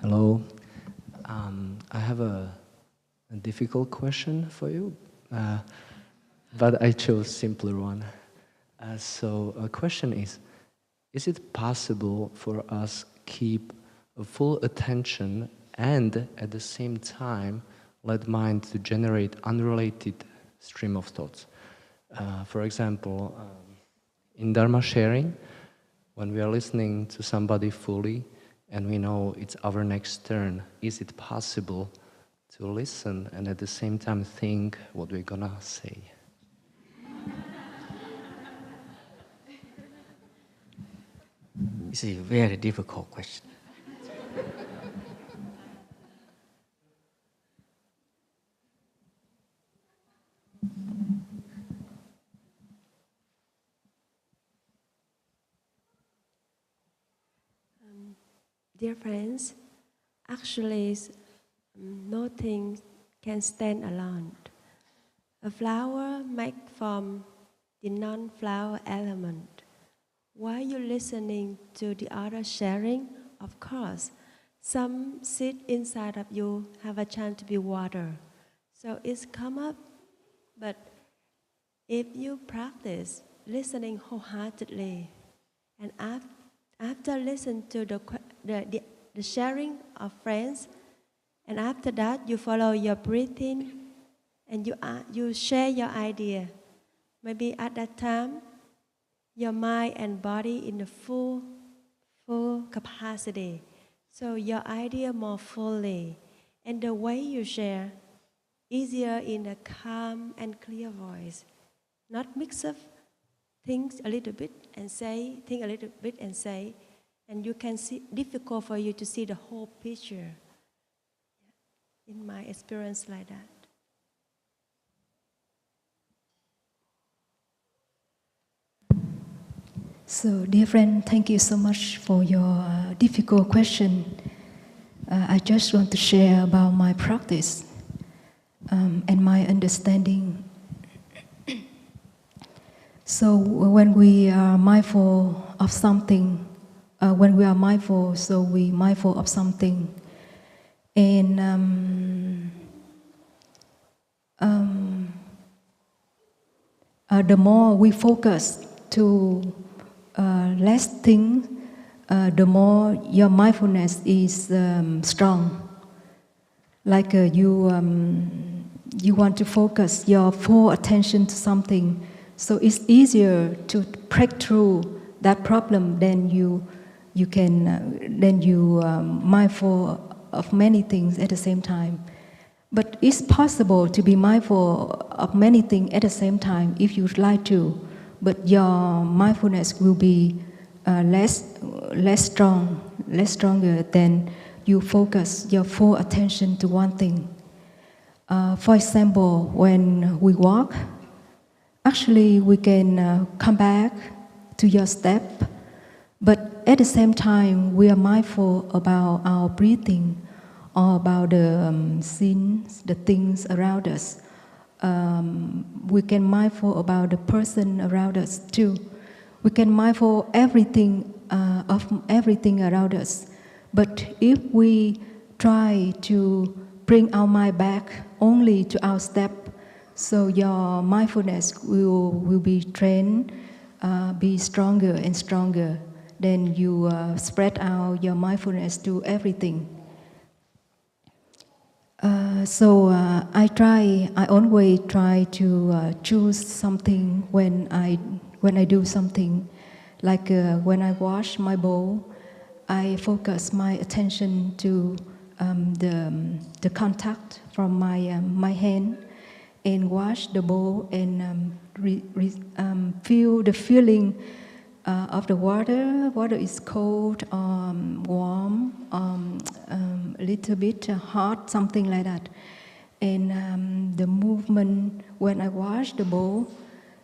Hello. I have a difficult question for you, but I chose simpler one. So a question is it possible for us keep a full attention and at the same time let mind to generate unrelated stream of thoughts? For example, in Dharma sharing, when we are listening to somebody fully and we know it's our next turn, is it possible to listen and at the same time think what we're gonna say? It's a very difficult question. Dear friends, actually, nothing can stand alone. A flower made from the non-flower element. While you're listening to the other sharing, of course, some seed inside of you have a chance to be water. So it's come up. But if you practice listening wholeheartedly, and after listening to the sharing of friends, and after that you follow your breathing, and you share your idea. Maybe at that time, your mind and body in the full capacity. So your idea more fully, and the way you share, easier in a calm and clear voice, not mix up things a little bit and say, think a little bit and say, and you can see, difficult for you to see the whole picture. In my experience like that. So, dear friend, thank you so much for your difficult question. I just want to share about my practice and my understanding. So, when we are mindful of something, so we mindful of something, and the more we focus to less things, the more your mindfulness is strong. Like you want to focus your full attention to something, so it's easier to break through that problem than you mindful of many things at the same time. But it's possible to be mindful of many things at the same time if you would like to, but your mindfulness will be less stronger than you focus your full attention to one thing. For example, when we walk, actually we can come back to your step, but at the same time we are mindful about our breathing or about the scenes, the things around us. We can mindful about the person around us too. We can mindful everything of everything around us. But if we try to bring our mind back only to our step, so your mindfulness will be trained, be stronger and stronger. Then you spread out your mindfulness to everything. I always try to choose something when I do something. Like when I wash my bowl, I focus my attention to the contact from my hand and wash the bowl and feel the feeling of the water. Water is cold, warm, a little bit hot, something like that. And the movement when I wash the bowl.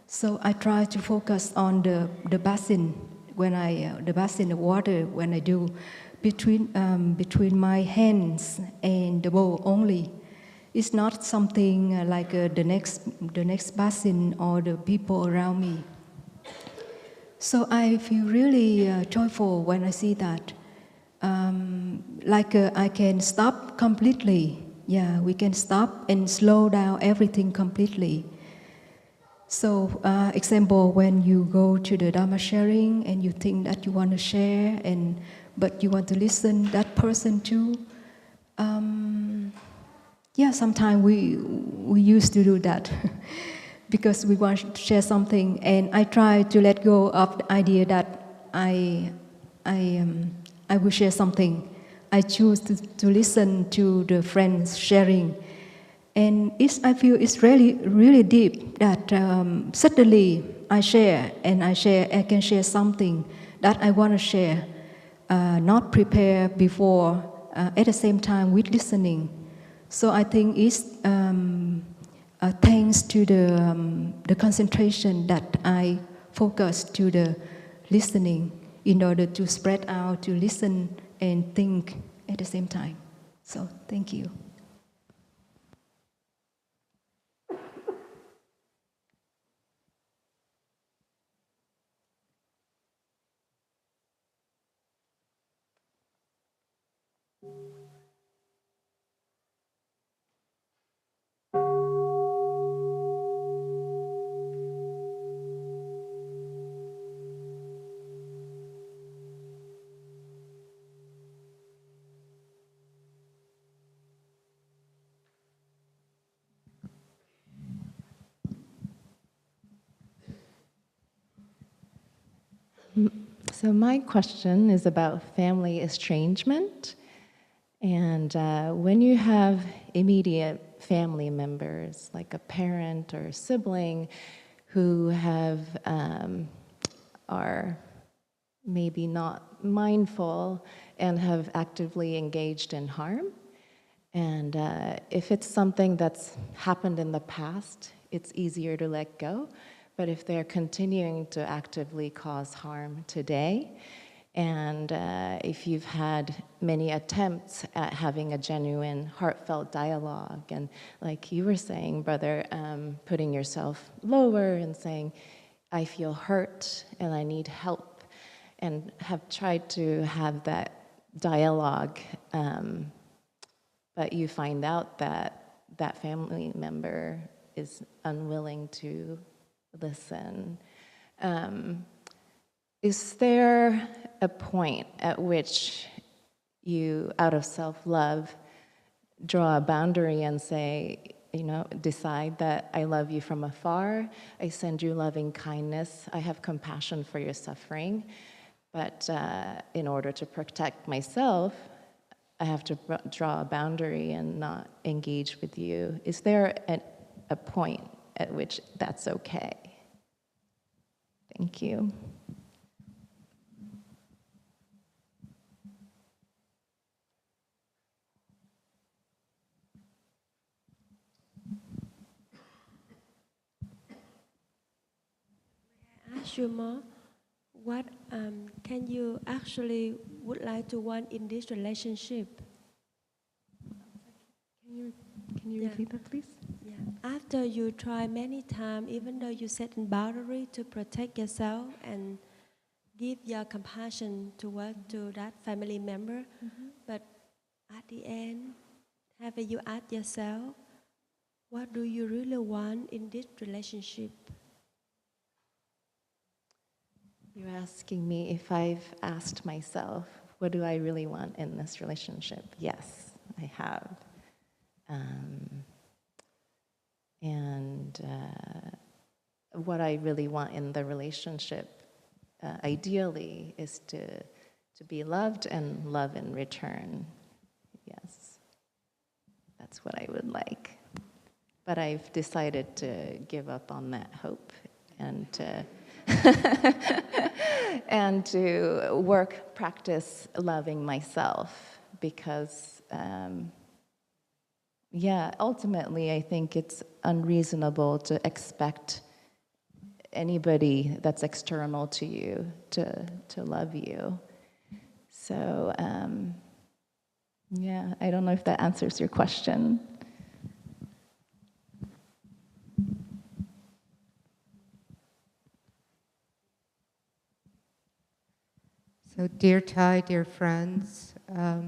So I try to focus on the basin the basin of water when I do between my hands and the bowl only. It's not something like the next basin or the people around me. So I feel really joyful when I see that. I can stop completely. Yeah, we can stop and slow down everything completely. So, example, when you go to the Dharma sharing and you think that you want to share, but you want to listen that person too. Sometimes we used to do that because we want to share something, and I try to let go of the idea that I will share something. I choose to listen to the friends sharing. And I feel it's really, really deep that suddenly I can share something that I want to share, not prepare before, at the same time with listening. So I think it's thanks to the concentration that I focus to the listening in order to spread out, to listen and think at the same time. So thank you. So my question is about family estrangement. And when you have immediate family members, like a parent or a sibling, who are maybe not mindful and have actively engaged in harm, and if it's something that's happened in the past, it's easier to let go. But if they're continuing to actively cause harm today, and if you've had many attempts at having a genuine, heartfelt dialogue, and like you were saying, brother, putting yourself lower and saying, I feel hurt and I need help, and have tried to have that dialogue, but you find out that that family member is unwilling to listen. Is there a point at which you, out of self-love, draw a boundary and say, decide that I love you from afar, I send you loving kindness, I have compassion for your suffering, but in order to protect myself, I have to draw a boundary and not engage with you? Is there a point at which that's okay? Thank you. ask you more, what can you actually would like to want in this relationship? Can you repeat that, please? Yeah. After you try many times, even though you set a boundary to protect yourself and give your compassion toward to that family member, but at the end, have you asked yourself, what do you really want in this relationship? You're asking me if I've asked myself, what do I really want in this relationship? Yes, I have. What I really want in the relationship, ideally, is to be loved and love in return. Yes, that's what I would like. But I've decided to give up on that hope and to and to practice loving myself, because ultimately I think it's unreasonable to expect anybody that's external to you to love you. So I don't know if that answers your question. So, dear Thai, dear friends, a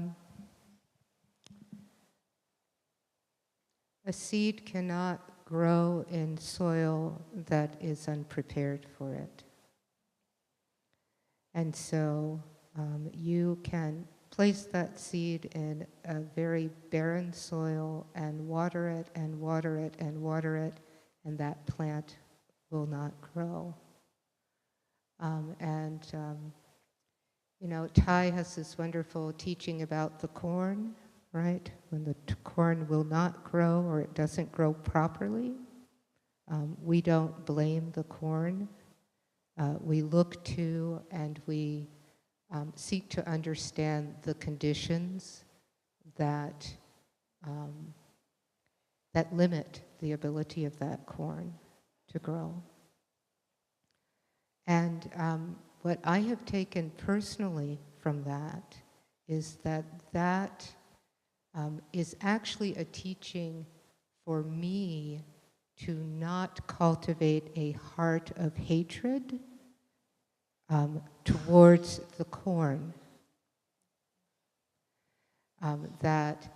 seed cannot grow in soil that is unprepared for it. And so you can place that seed in a very barren soil and water it and water it and water it, and that plant will not grow. You know, Thai has this wonderful teaching about the corn, right? When the corn will not grow or it doesn't grow properly, we don't blame the corn. We look to and we seek to understand the conditions that that limit the ability of that corn to grow. And what I have taken personally from that is that is actually a teaching for me to not cultivate a heart of hatred towards the corn. That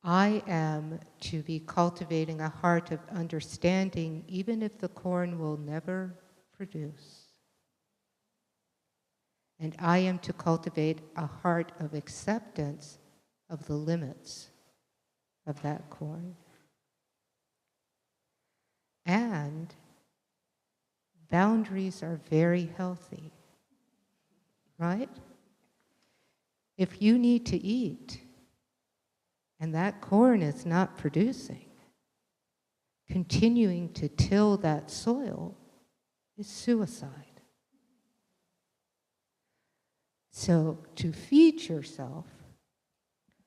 I am to be cultivating a heart of understanding, even if the corn will never produce. And I am to cultivate a heart of acceptance of the limits of that corn. And boundaries are very healthy, right? If you need to eat and that corn is not producing, continuing to till that soil is suicide. So to feed yourself,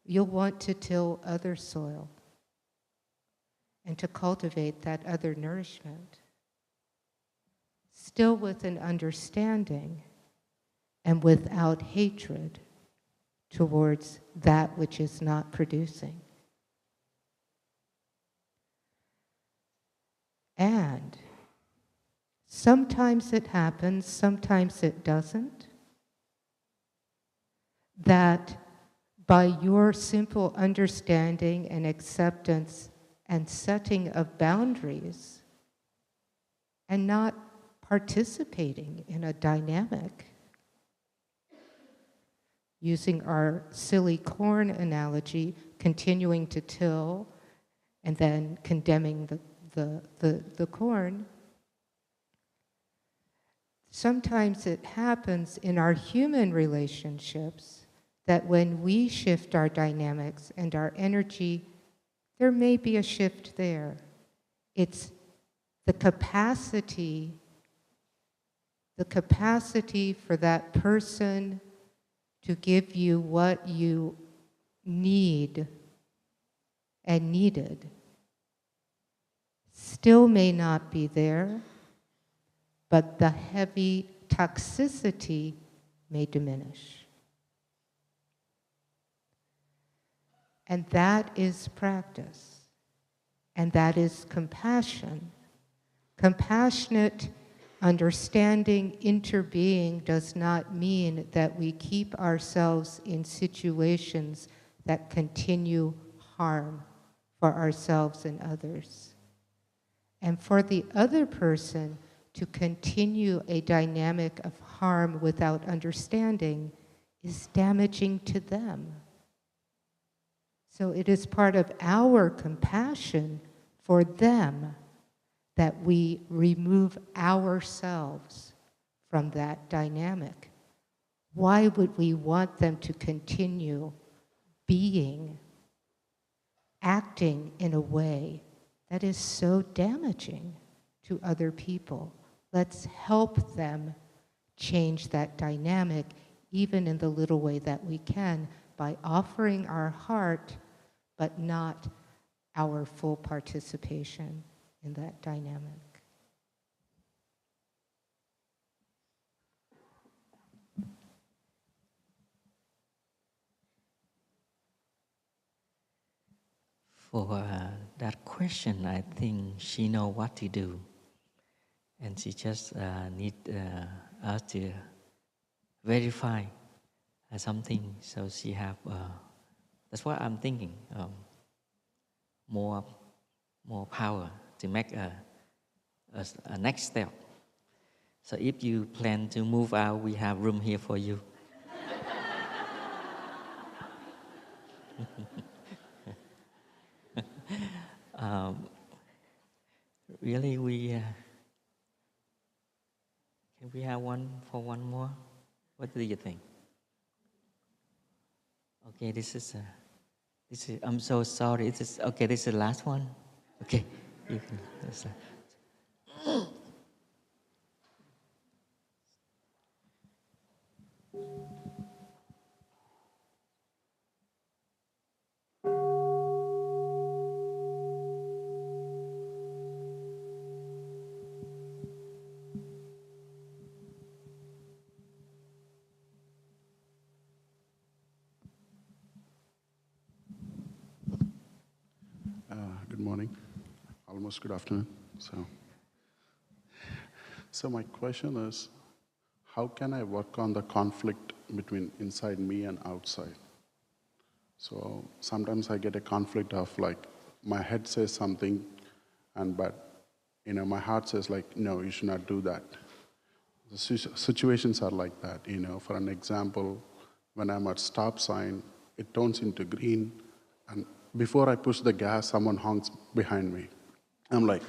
you'll want to till other soil and to cultivate that other nourishment, still with an understanding and without hatred towards that which is not producing. And sometimes it happens, sometimes it doesn't, that by your simple understanding and acceptance and setting of boundaries and not participating in a dynamic, using our silly corn analogy, continuing to till and then condemning the corn, sometimes it happens in our human relationships that when we shift our dynamics and our energy, there may be a shift there. It's the capacity for that person to give you what you need and needed still may not be there, but the heavy toxicity may diminish. And that is practice. And that is compassion. Compassionate understanding, interbeing does not mean that we keep ourselves in situations that continue harm for ourselves and others. And for the other person to continue a dynamic of harm without understanding is damaging to them. So it is part of our compassion for them that we remove ourselves from that dynamic. Why would we want them to continue being, acting in a way that is so damaging to other people? Let's help them change that dynamic, even in the little way that we can, by offering our heart, but not our full participation in that dynamic. For that question, I think she know what to do, and she just need us to verify something. So she have. That's what I'm thinking. More power to make a next step. So if you plan to move out, we have room here for you. Really, can we have one more? What do you think? Okay, this is. I'm so sorry. This is okay. This is the last one. Okay, you can. Good morning, almost good afternoon. So my question is, how can I work on the conflict between inside me and outside? So sometimes I get a conflict of like, my head says something, but my heart says like, no, you should not do that. The situations are like that. For an example, when I'm at stop sign, it turns into green, and before I push the gas, someone honks behind me. I'm like,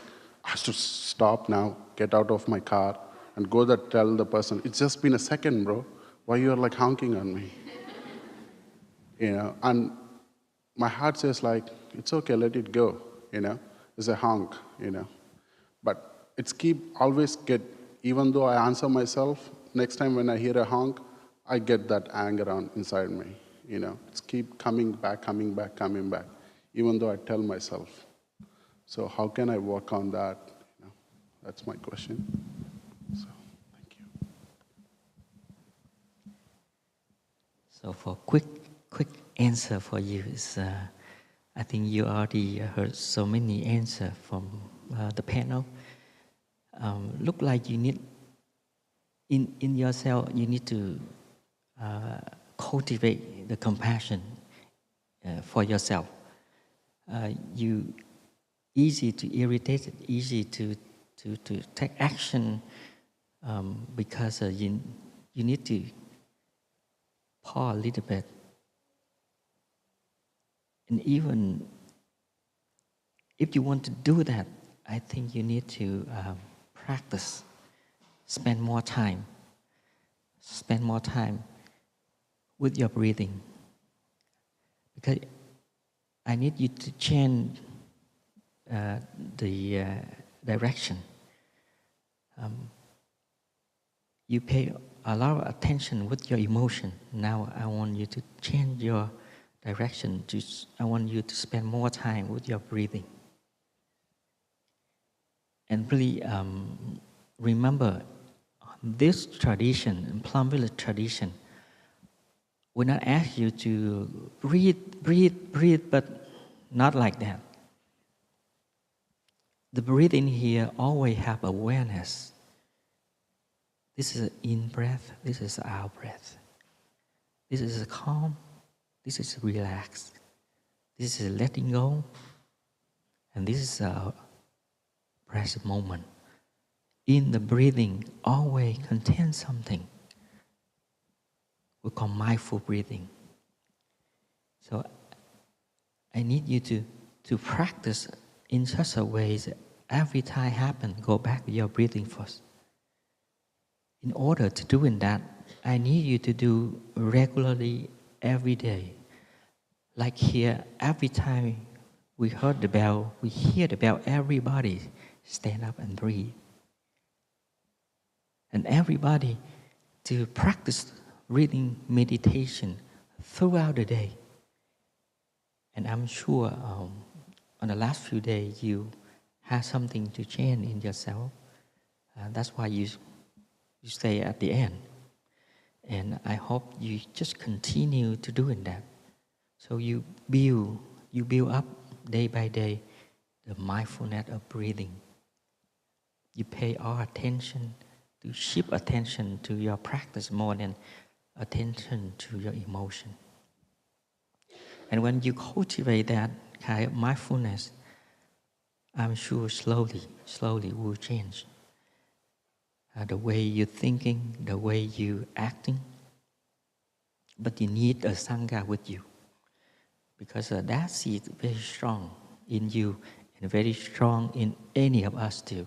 I have to stop now, get out of my car, and go there, tell the person, it's just been a second, bro. Why you are like honking on me? And my heart says like, it's okay, let it go, it's a honk, But it's always get, even though I answer myself, next time when I hear a honk, I get that anger on inside me. It's keep coming back, even though I tell myself. So how can I work on that? That's my question. So, thank you. So for quick answer for you is, I think you already heard so many answers from the panel. Look like you need, in yourself, you need to cultivate the compassion for yourself. You easy to irritate, easy to take action because you need to pause a little bit. And even if you want to do that, I think you need to practice, spend more time with your breathing. Because I need you to change the direction. You pay a lot of attention with your emotion. Now I want you to change your direction. I want you to spend more time with your breathing. And really remember, this tradition, Plum Village tradition, will not ask you to breathe, but not like that. The breathing here always have awareness. This is an in breath, this is out breath. This is a calm, this is relaxed. This is letting go, and this is a present moment. In the breathing, always contains something. We call mindful breathing. So I need you to practice in such a way that every time happen, go back to your breathing first. In order to do that, I need you to do regularly every day. Like here, every time we heard the bell, we hear the bell, everybody stand up and breathe. And everybody to practice reading meditation throughout the day. And I'm sure on the last few days you have something to change in yourself. That's why you stay at the end. And I hope you just continue to doing that. So you build up day by day the mindfulness of breathing. You pay all attention, to shift attention to your practice more than attention to your emotion. And when you cultivate that kind of mindfulness, I'm sure slowly will change. The way you're thinking, the way you're acting. But you need a Sangha with you. Because that seed is very strong in you and very strong in any of us too.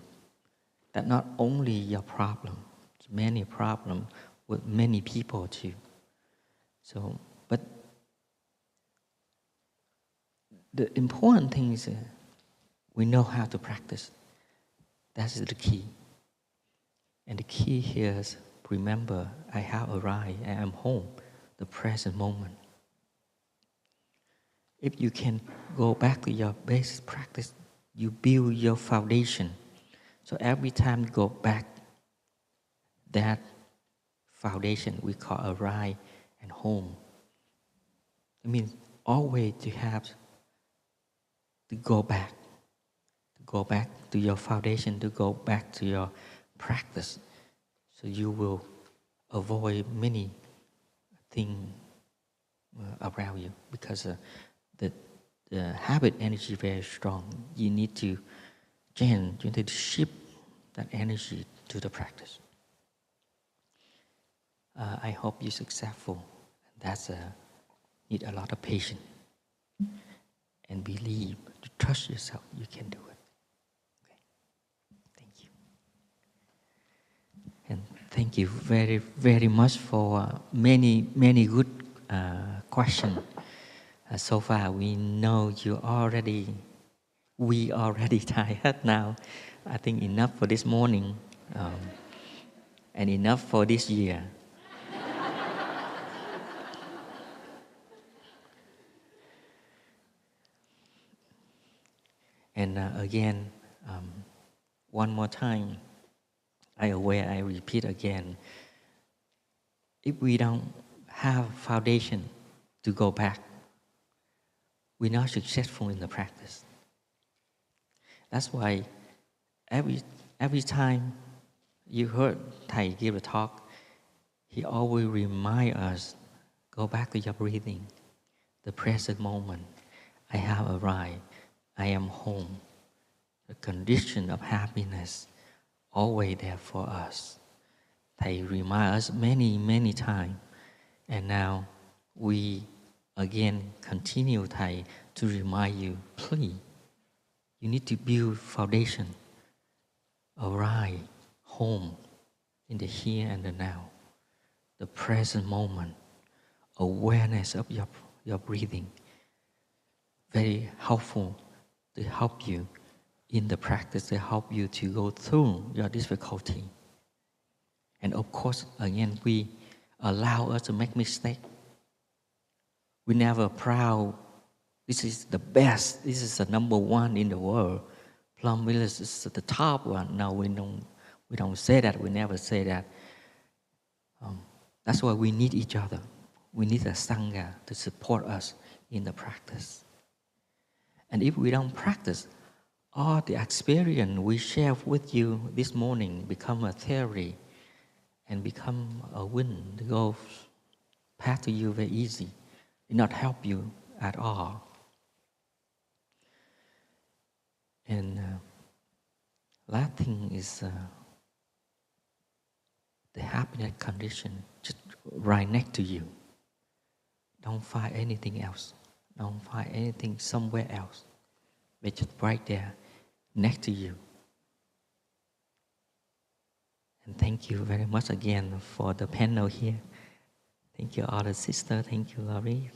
That not only your problem, many problems with many people too. So, but the important thing is we know how to practice. That's the key. And the key here is remember, I have arrived, I am home, the present moment. If you can go back to your basic practice, you build your foundation. So every time you go back, that foundation we call arrive and home. It means always to have to go back to your foundation, to go back to your practice. So you will avoid many things around you because the habit energy is very strong. You need to change, you need to shift that energy to the practice. I hope you're successful. That's need a lot of patience and believe, to trust yourself, you can do it. Okay. Thank you. And thank you very, very much for many good questions. So far, we know we already tired now. I think enough for this morning and enough for this year. And again, one more time, I repeat again, if we don't have foundation to go back, we're not successful in the practice. That's why every time you heard Thầy give a talk, he always remind us, go back to your breathing, the present moment. I have arrived. I am home. The condition of happiness always there for us. Thầy remind us many times. And now we again continue, Thầy, to remind you, please, you need to build foundation. Arrive home in the here and the now. The present moment. Awareness of your breathing. Very helpful to help you in the practice, to help you to go through your difficulty. And of course, again, we allow us to make mistakes. We never proud, this is the best, this is the number one in the world. Plum Village is the top one. No, we're We don't say that, we never say that. That's why we need each other. We need a Sangha to support us in the practice. And if we don't practice, all the experience we share with you this morning become a theory and become a wind to go past to you very easy. It not help you at all. And last thing is the happiness condition just right next to you. Don't find anything else. Don't find anything somewhere else. But just right there next to you. And thank you very much again for the panel here. Thank you, all the sisters. Thank you, Laurie.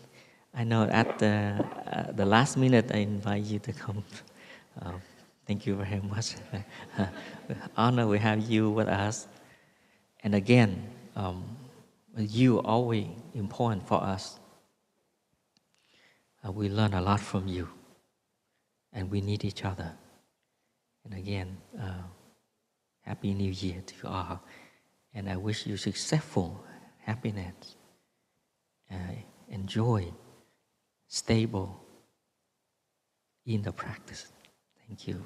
I know at the last minute I invite you to come. Thank you very much. Honor we have you with us. And again, you are always important for us. We learn a lot from you. And we need each other. And again, Happy New Year to you all. And I wish you successful, happiness, enjoy, stable in the practice. Thank you.